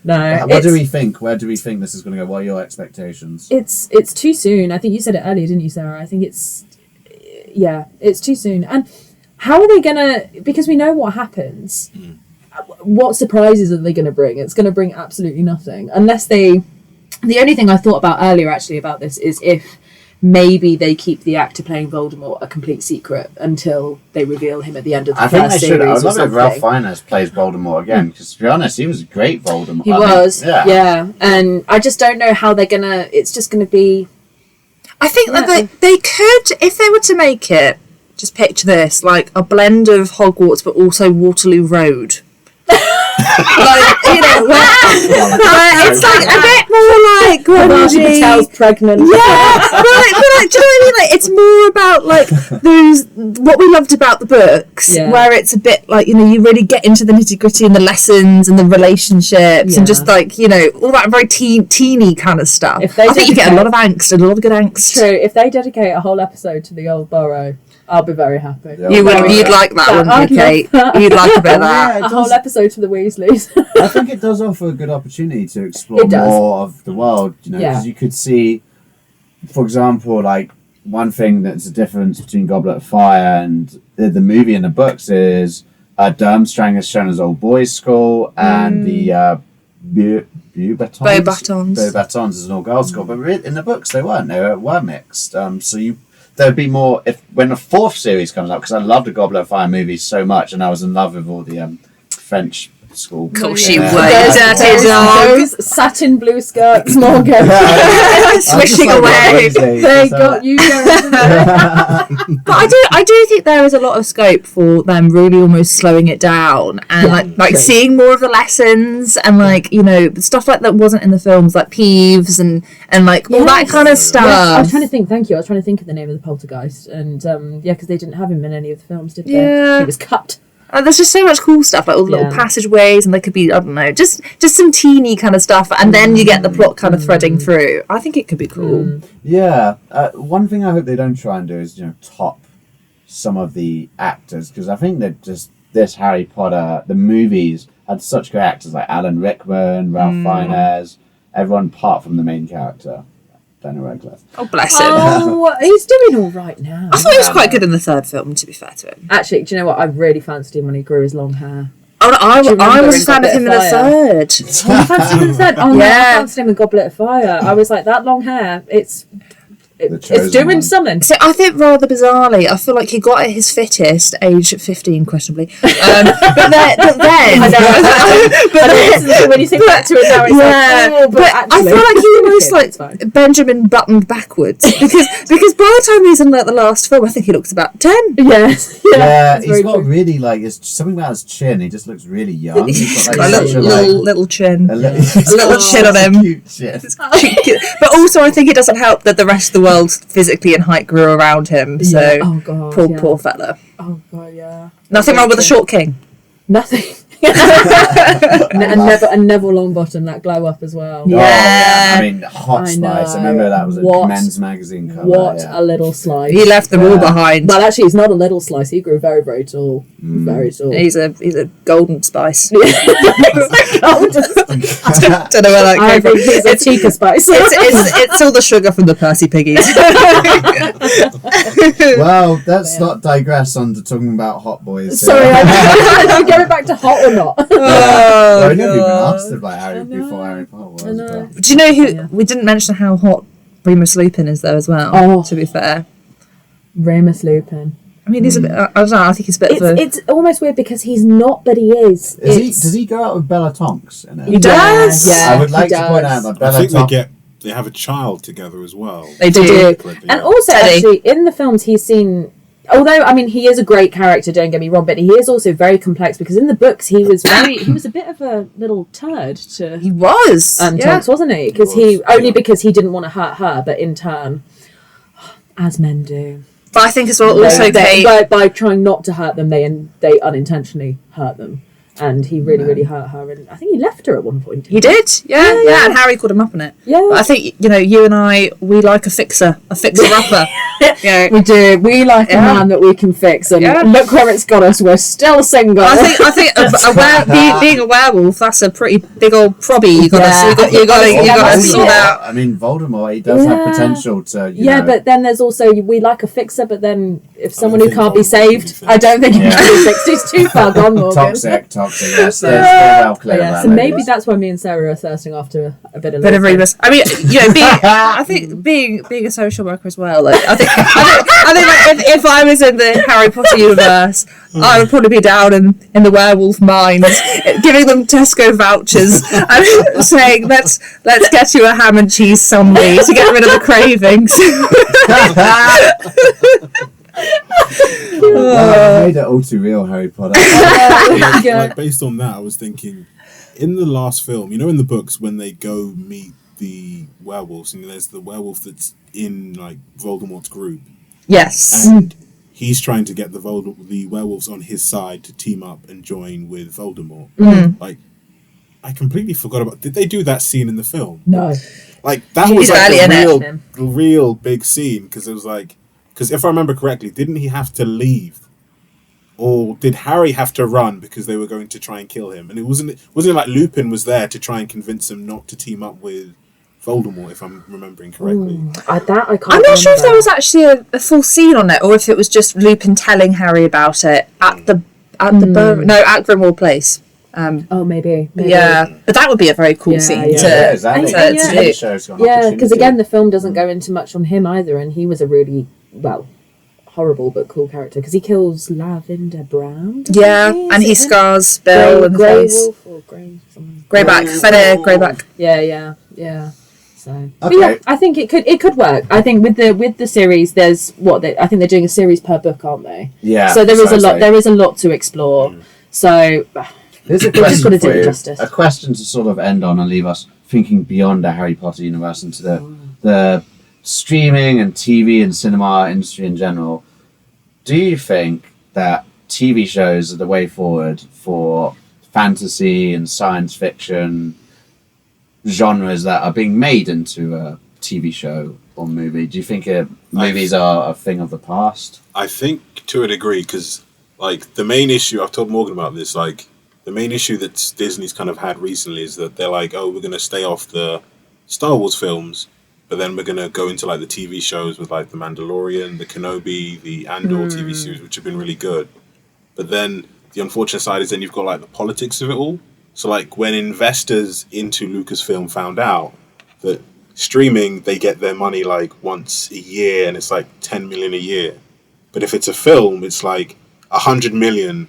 No. What do we think? Where do we think this is going to go? What are your expectations? It's too soon. I think you said it earlier, didn't you, Sarah? I think it's too soon. And how are they gonna? Because we know what happens. What surprises are they gonna bring? It's gonna bring absolutely nothing unless they. The only thing I thought about earlier actually about this is if maybe they keep the actor playing Voldemort a complete secret until they reveal him at the end of the I think first they should. I series would or love it if something. Ralph Fiennes plays Voldemort again, because to be honest, he was a great Voldemort. He I mean, was, yeah. yeah, and I just don't know how they're gonna. It's just gonna be. I think that they could, if they were to make it, just picture this, like a blend of Hogwarts but also Waterloo Road. Like, you know, where it's like a bit more like Marty grungy. Patel's pregnant. Yeah, well, do you know what I mean? Like, it's more about like what we loved about the books, where it's a bit like, you know, you really get into the nitty gritty and the lessons and the relationships and just like, you know, all that very teeny kind of stuff. I think you get a lot of angst and a lot of good angst. True. If they dedicate a whole episode to the old borough, I'll be very happy. You'd like that, wouldn't you, Kate? You'd like a bit of that. A whole episode to the Weasleys. I think it does offer a good opportunity to explore more of the world, you know, because you could see, for example, like, one thing that's a difference between Goblet of Fire and the movie and the books is Durmstrang is shown as old boys' school, and the Beauxbatons is an all girls school, but in the books they were mixed. So there'd be more when the fourth series comes up, because I love the Goblet of Fire movies so much, and I was in love with all the French school. Cool, she was dirty those satin blue skirts, Morgan, swishing away. They got you. But I do think there is a lot of scope for them really almost slowing it down and like seeing more of the lessons and like, you know, stuff like that wasn't in the films, like Peeves and like all that kind of stuff. Yes, I was trying to think. Thank you. I was trying to think of the name of the poltergeist, and because they didn't have him in any of the films, did they? Yeah, he was cut. There's just so much cool stuff, like all the little passageways, and there could be, I don't know, just some teeny kind of stuff, and then you get the plot kind of threading through. I think it could be cool. Yeah. One thing I hope they don't try and do is, you know, top some of the actors, because I think that just this Harry Potter, the movies had such great actors like Alan Rickman, Ralph Fiennes, everyone apart from the main character. Daniel Radcliffe. Oh, bless him. Oh, he's doing all right now. I thought he was quite good in the third film, to be fair to him. Actually, do you know what? I really fancied him when he grew his long hair. Oh, no, I was a fan of him in the third. You fancied him in the third? Oh, no, I fancied him in Goblet of Fire. I was like, that long hair, it's doing something. So I think rather bizarrely, I feel like he got at his fittest age 15, questionably. But then I know. But then, when you think back to it now, it's but I feel like he almost like Benjamin buttoned backwards because by the time he's in like the last film, I think he looks about 10. Yes. Yeah, he's got really like it's something about his chin. He just looks really young. He's got like a little chin. A little chin on him. Cute chin. But also, I think it doesn't help that the rest of the world physically and height grew around him. So poor fella. Oh god, yeah. Nothing wrong with the short king. Nothing. and Neville Longbottom, that glow up as well. Yeah. I mean, Hot Spice. I remember that was a men's magazine cover. What a little slice. He left them all behind. Well, actually, he's not a little slice. He grew very, very tall. Very tall. He's a golden spice. I don't know where that came from. He's a Tika Spice. It's all the sugar from the Percy Piggies. Well, let's not digress on to talking about Hot Boys. Sorry, I'm going back to Hot or not. I never even asked about Harry before Harry Potter was. Do you know who? We didn't mention how hot Remus Lupin is though as well. Oh, to be fair, Remus Lupin. I mean, he's a bit. I don't know. I think he's a bit of a. It's almost weird because he's not, but he is. Does he go out with Bella Tonks in it? He does. Yeah, I would like to point out that Bella Tonks. They have a child together as well. They do. And also, actually, in the films, he's seen. Although, I mean, he is a great character, don't get me wrong, but he is also very complex because in the books he was a bit of a little turd to... He was. Tonks, wasn't he? Because because he didn't want to hurt her, but in turn, as men do. But I think as well, also by trying not to hurt them, they unintentionally hurt them. And he really hurt her, and I think he left her at one point. He did, yeah. And Harry called him up on it. Yeah, but I think you and I, we like a fixer-upper. Yeah, we do. We like a man that we can fix, and look where it's got us. We're still single. I think being a werewolf, that's a pretty big old probby. You got to sort out. I mean, Voldemort, he does have potential to. But then there's also we like a fixer, but then if someone who can't be saved, I don't think he can be fixed. He's too far gone, Morgan. Toxic. Yes, they're well clear. So maybe that's why me and Sarah are thirsting after a bit of Remus. I mean, I think being a social worker as well. Like, I think like, if I was in the Harry Potter universe, I would probably be down in the werewolf mines, giving them Tesco vouchers and saying, "Let's get you a ham and cheese sundae to get rid of the cravings." Well, I made it all too real, Harry Potter. Like, based on that, I was thinking, in the last film, in the books when they go meet the werewolves, and there's the werewolf that's in like Voldemort's group, Yes. and he's trying to get the werewolves on his side to team up and join with Voldemort. Like, I completely forgot about. Did they do that scene in the film? No. Like that He's was like barely in a real big scene, because it was like, because if I remember correctly, didn't he have to leave, or did Harry have to run because they were going to try and kill him? And it wasn't like Lupin was there to try and convince him not to team up with Voldemort, if I'm remembering correctly. I can't I'm not sure if there remember. was actually a full scene on it, or if it was just Lupin telling Harry about it at the at Grimwald Place. Oh, maybe. Yeah, but that would be a very cool scene to exactly. to And do. Yeah, because again, the film doesn't go into much on him either, and he was a really, horrible but cool character, because he kills Lavender Brown. Yeah, and he scars Bill in the face. Greyback, Fenrir Greyback. Yeah. So, but Okay. yeah, I think it could work. I think with the series, there's I think they're doing a series per book, aren't they? Yeah. So there is precisely. there is a lot to explore. So Here's a They've just question gotta do for it you. justice. A question to sort of end on and leave us thinking beyond the Harry Potter universe into the streaming and TV and cinema industry in general. Do you think that TV shows are the way forward for fantasy and science fiction genres that are being made into a TV show or movie? Do you think movies are a thing of the past? I think to a degree, because like the main issue, I've told Morgan about this, like the main issue that Disney's kind of had recently is that they're like, oh, we're going to stay off the Star Wars films, but then we're going to go into like the TV shows with like The Mandalorian, the Kenobi, the Andor TV series, which have been really good. But then the unfortunate side is then you've got like the politics of it all. So like when investors into Lucasfilm found out that streaming, they get their money like once a year, and it's like 10 million a year. But if it's a film, it's like 100 million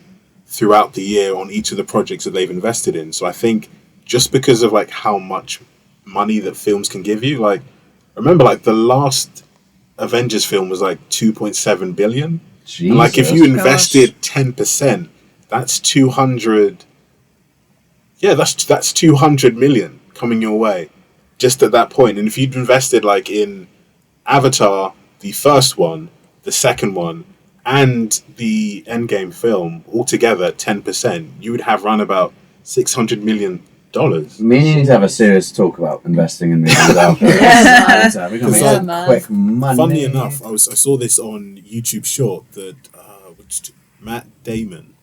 throughout the year on each of the projects that they've invested in. So I think just because of like how much money that films can give you, like remember like the last Avengers film was like 2.7 billion. Jesus. And like if you invested 10%, that's 200. Yeah, that's 200 million coming your way just at that point. And if you'd invested like in Avatar, the first one, the second one, and the Endgame film altogether 10%, you would have run about $600 million. Me and you need to have a serious talk about investing in movies after. We're going to make quick money. Funny enough, I saw this on YouTube Short that Matt Damon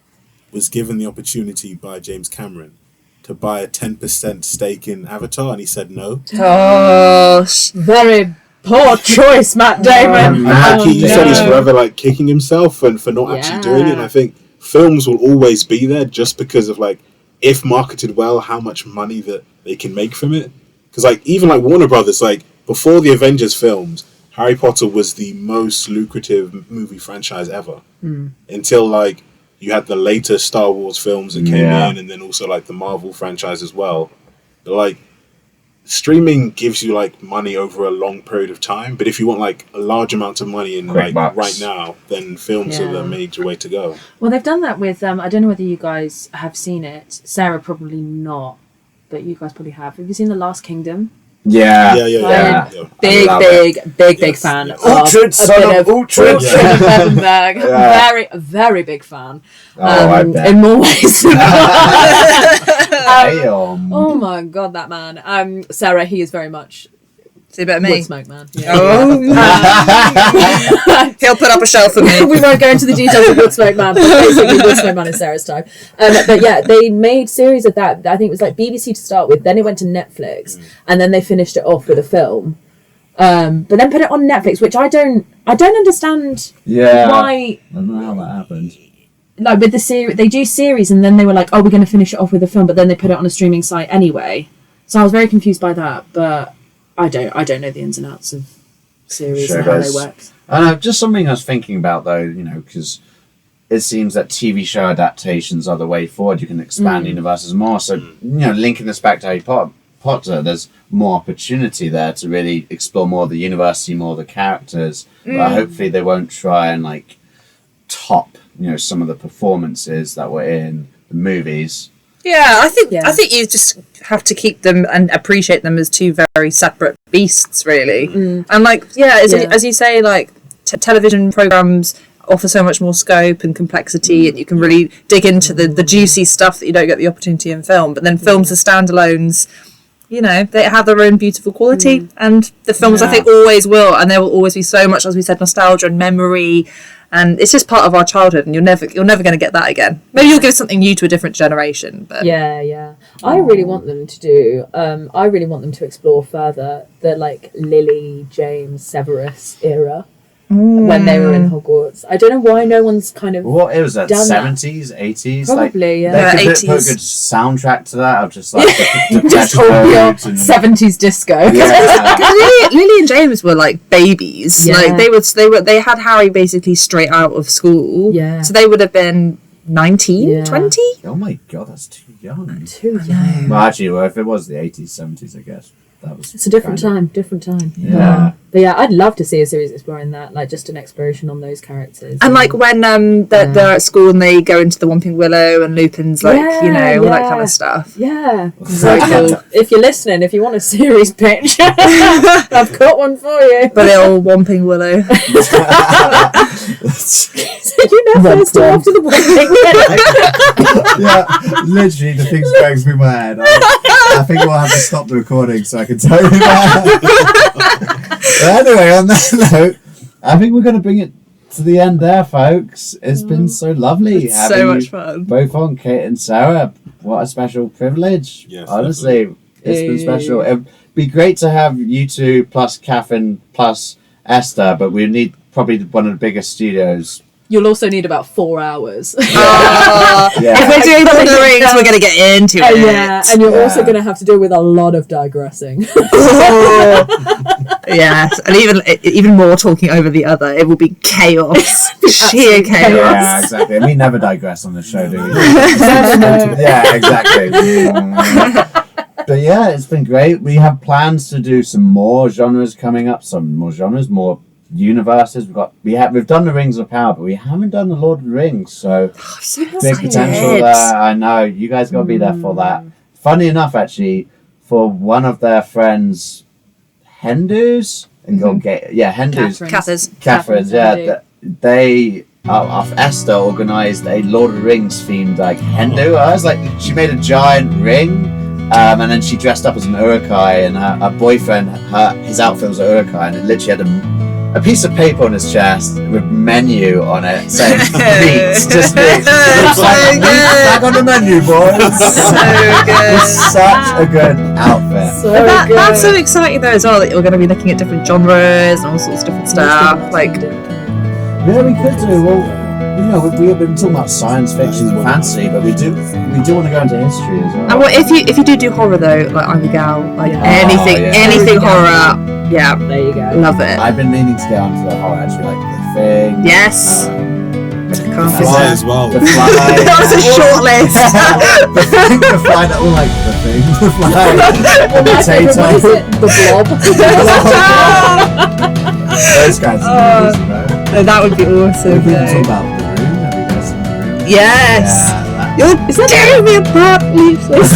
was given the opportunity by James Cameron to buy a 10% stake in Avatar, and he said no. Gosh. very poor choice, Matt Damon. He said he's forever like kicking himself for not actually doing it. And I think films will always be there just because of like, if marketed well, how much money that they can make from it. Because like even like Warner Brothers, like before the Avengers films, Harry Potter was the most lucrative movie franchise ever. Until like you had the later Star Wars films that came in, and then also like the Marvel franchise as well. But like streaming gives you like money over a long period of time, but if you want like a large amount of money in Quick like bucks. right now, then films are the major way to go. Well, they've done that with I don't know whether you guys have seen it. Sarah probably not, but you guys probably have. Have you seen The Last Kingdom? Yeah. Big fan. Uhtred, son of Uhtred. Uhtred of Edinburgh. Very, very big fan. I bet. In more ways than Damn. oh my god, that man. Sarah, he is very much See about me. Woodsmoke man. He'll put up a shelf for me. We won't go into the details of Woodsmoke man, but basically Woodsmoke man is Sarah's type. But yeah, they made series of that. I think it was like BBC to start with, then it went to Netflix, and then they finished it off with a film. But then put it on Netflix, which I don't understand why. I don't know how that happened. Like with the series, they do series, and then they were like, "Oh, we're going to finish it off with a film," but then they put it on a streaming site anyway. So I was very confused by that, but I don't know the ins and outs of series and how they work. Just something I was thinking about though, because it seems that TV show adaptations are the way forward. You can expand universes more. So linking this back to Harry Potter, there's more opportunity there to really explore more of the universe, see more of the characters. But hopefully they won't try and like top some of the performances that were in the movies. Yeah, I think you just have to keep them and appreciate them as two very separate beasts, really. And as you say, like television programs offer so much more scope and complexity, and you can really dig into the juicy stuff that you don't get the opportunity in film. But then films are standalones. You know, they have their own beautiful quality, and the films I think always will, and there will always be so much, as we said, nostalgia and memory, and it's just part of our childhood, and you're never going to get that again. Maybe you'll give something new to a different generation, but I really want them to do. I really want them to explore further the like Lily, James, Severus era. When they were in Hogwarts. I don't know why no one's kind of What it was that done that. 70s, 80s? Probably, like, yeah. They could 80s. put a good soundtrack to that of just like the just Depeche all your Mode and 70s disco. yeah. Lily and James were like babies. Yeah. Like they had Harry basically straight out of school. Yeah. So they would have been 19, 20? Oh my god, that's too young. Too young. Well, actually, if it was the 80s, 70s, I guess that was. It's a different kind time. Yeah. But yeah, I'd love to see a series exploring that, like just an exploration on those characters. And like when they're at school and they go into the Whomping Willow and Lupin's like, all that kind of stuff. Yeah. So cool. If you're listening, if you want a series pitch, I've got one for you. But little Whomping Willow. You know, first after the Whomping Willow. Yeah, literally the things going through my head. I think we'll have to stop the recording so I can tell you that. But anyway, on that note, I think we're going to bring it to the end there, folks. It's been so lovely It's having so much you fun. both on, Kate and Sarah. What a special privilege. Yes, honestly, it's been special. It'd be great to have you two plus Catherine plus Esther, but we need probably one of the biggest studios. You'll also need about 4 hours. Yeah. If we're doing Lord of the Rings, we're going to get into it. Yeah, and you're also going to have to deal with a lot of digressing. Yes, and even more talking over the other. It will be chaos. Sheer chaos. Yeah, exactly. And we never digress on the show, do we? No. Yeah, exactly. But yeah, it's been great. We have plans to do some more genres coming up, more universes. We've done the Rings of Power, but we haven't done the Lord of the Rings, so big potential there. I know you guys got to be there for that. Funny enough, actually, for one of their friends, Hindus, Catherine's, they Esther organised a Lord of the Rings themed like Hindu. I was like, she made a giant ring. And then she dressed up as an Uruk-hai, and her boyfriend, his outfit was an Uruk-hai, and it literally had a piece of paper on his chest with menu on it saying meats, just meats. Looks like meat back on the menu, boys. So good. It's such a good outfit. That's so exciting though as well, that you're going to be looking at different genres and all sorts of different stuff. Like, Yeah, we could do. Well, you know, we have been talking about science fiction and fantasy, but we do want to go into history as well. and what if you do horror though, like I'm a gal, like anything horror, yeah, There you go. love it. I've been meaning to get onto the horror, actually, like The Thing. Yes. The Can't The Fly as well. The Fly. That was a short list. The Thing, The Fly, that all like The Thing, The Fly, What is it? The Blob. those kinds of movies, you know. No, that would be awesome. We can talk about The Room. Have you guys seen The Room? Yes. Yeah, You're tearing me apart, Lucius.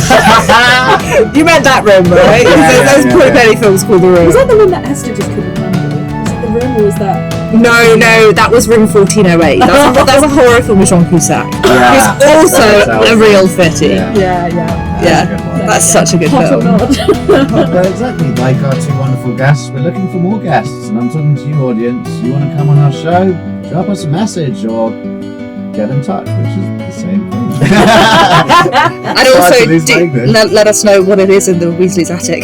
You meant that room, right? There's pretty many films called The Room. Was that the one that Esther just couldn't handle? Was it The Room or was that... No, that was Room 1408. That's a horror film with Jean Cusack. Yeah. Who's also a real fitty. Yeah. Yeah. That's a good one. That's such a good Hot or film. not? But exactly, like our two wonderful guests, we're looking for more guests, and I'm talking to you, audience. You want to come on our show? Drop us a message or get in touch, which is the same thing. And also, let us know what it is in the Weasley's attic.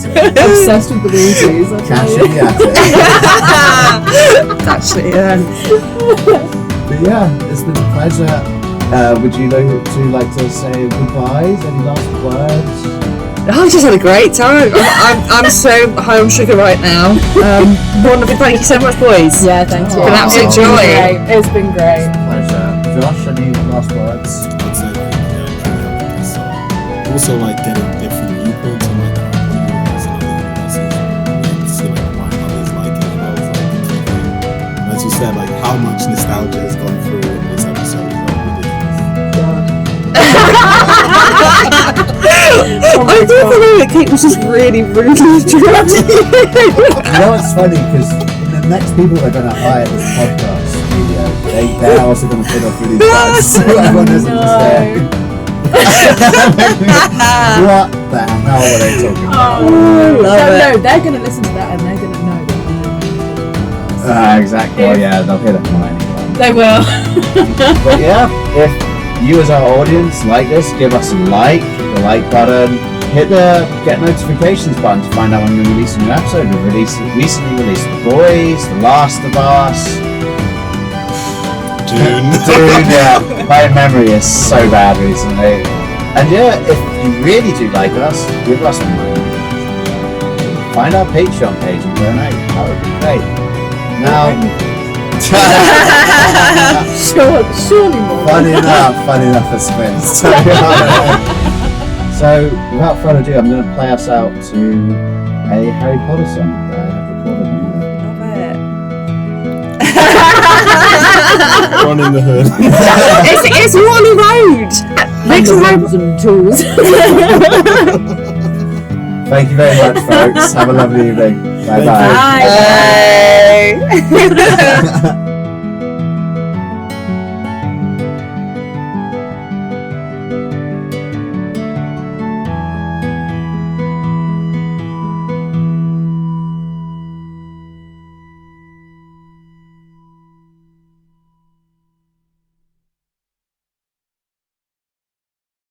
Obsessed with the Weasleys. Cash in the attic. Actually, yeah. But yeah, it's been a pleasure. Would you like to say goodbyes? Any last words? Oh, I just had a great time. I'm so high on sugar right now. Wonderful. Thank you so much, boys. Yeah, thank you. It's been an absolute joy. It's been great. Pleasure. Josh, any last words? I'd say also like getting different viewpoints on like our universe and other universes. We get to see like why others like it as well as like the key thing. And as you said, like how much nostalgia has gone through in this episode is like ridiculous. I do believe that Kate was just really rudely interrupting you. You know what's funny? Because the next people they're going to hire this podcast studio, they're also going to fill up with these guys. So everyone doesn't understand. What the hell are they talking about? No, they're going to listen to that and they're going to know that. Exactly. Oh yeah, they'll hear that from anyone. They will. But yeah, if you as our audience like this, give us a like, hit the like button, hit the get notifications button to find out when we release a new episode. We recently released The Boys, The Last of Us, Dune, yeah. My memory is so bad recently. And yeah, if you really do like us, give us money. Find our Patreon page and donate. That would be great. Now, surely more. funny enough for Spence. So, without further ado, I'm going to play us out to a Harry Potter song that I have recorded on there. Run in the hood. It's Wally Road. Next Hands and tools. Thank you very much, folks. Have a lovely evening. Bye-bye. Bye.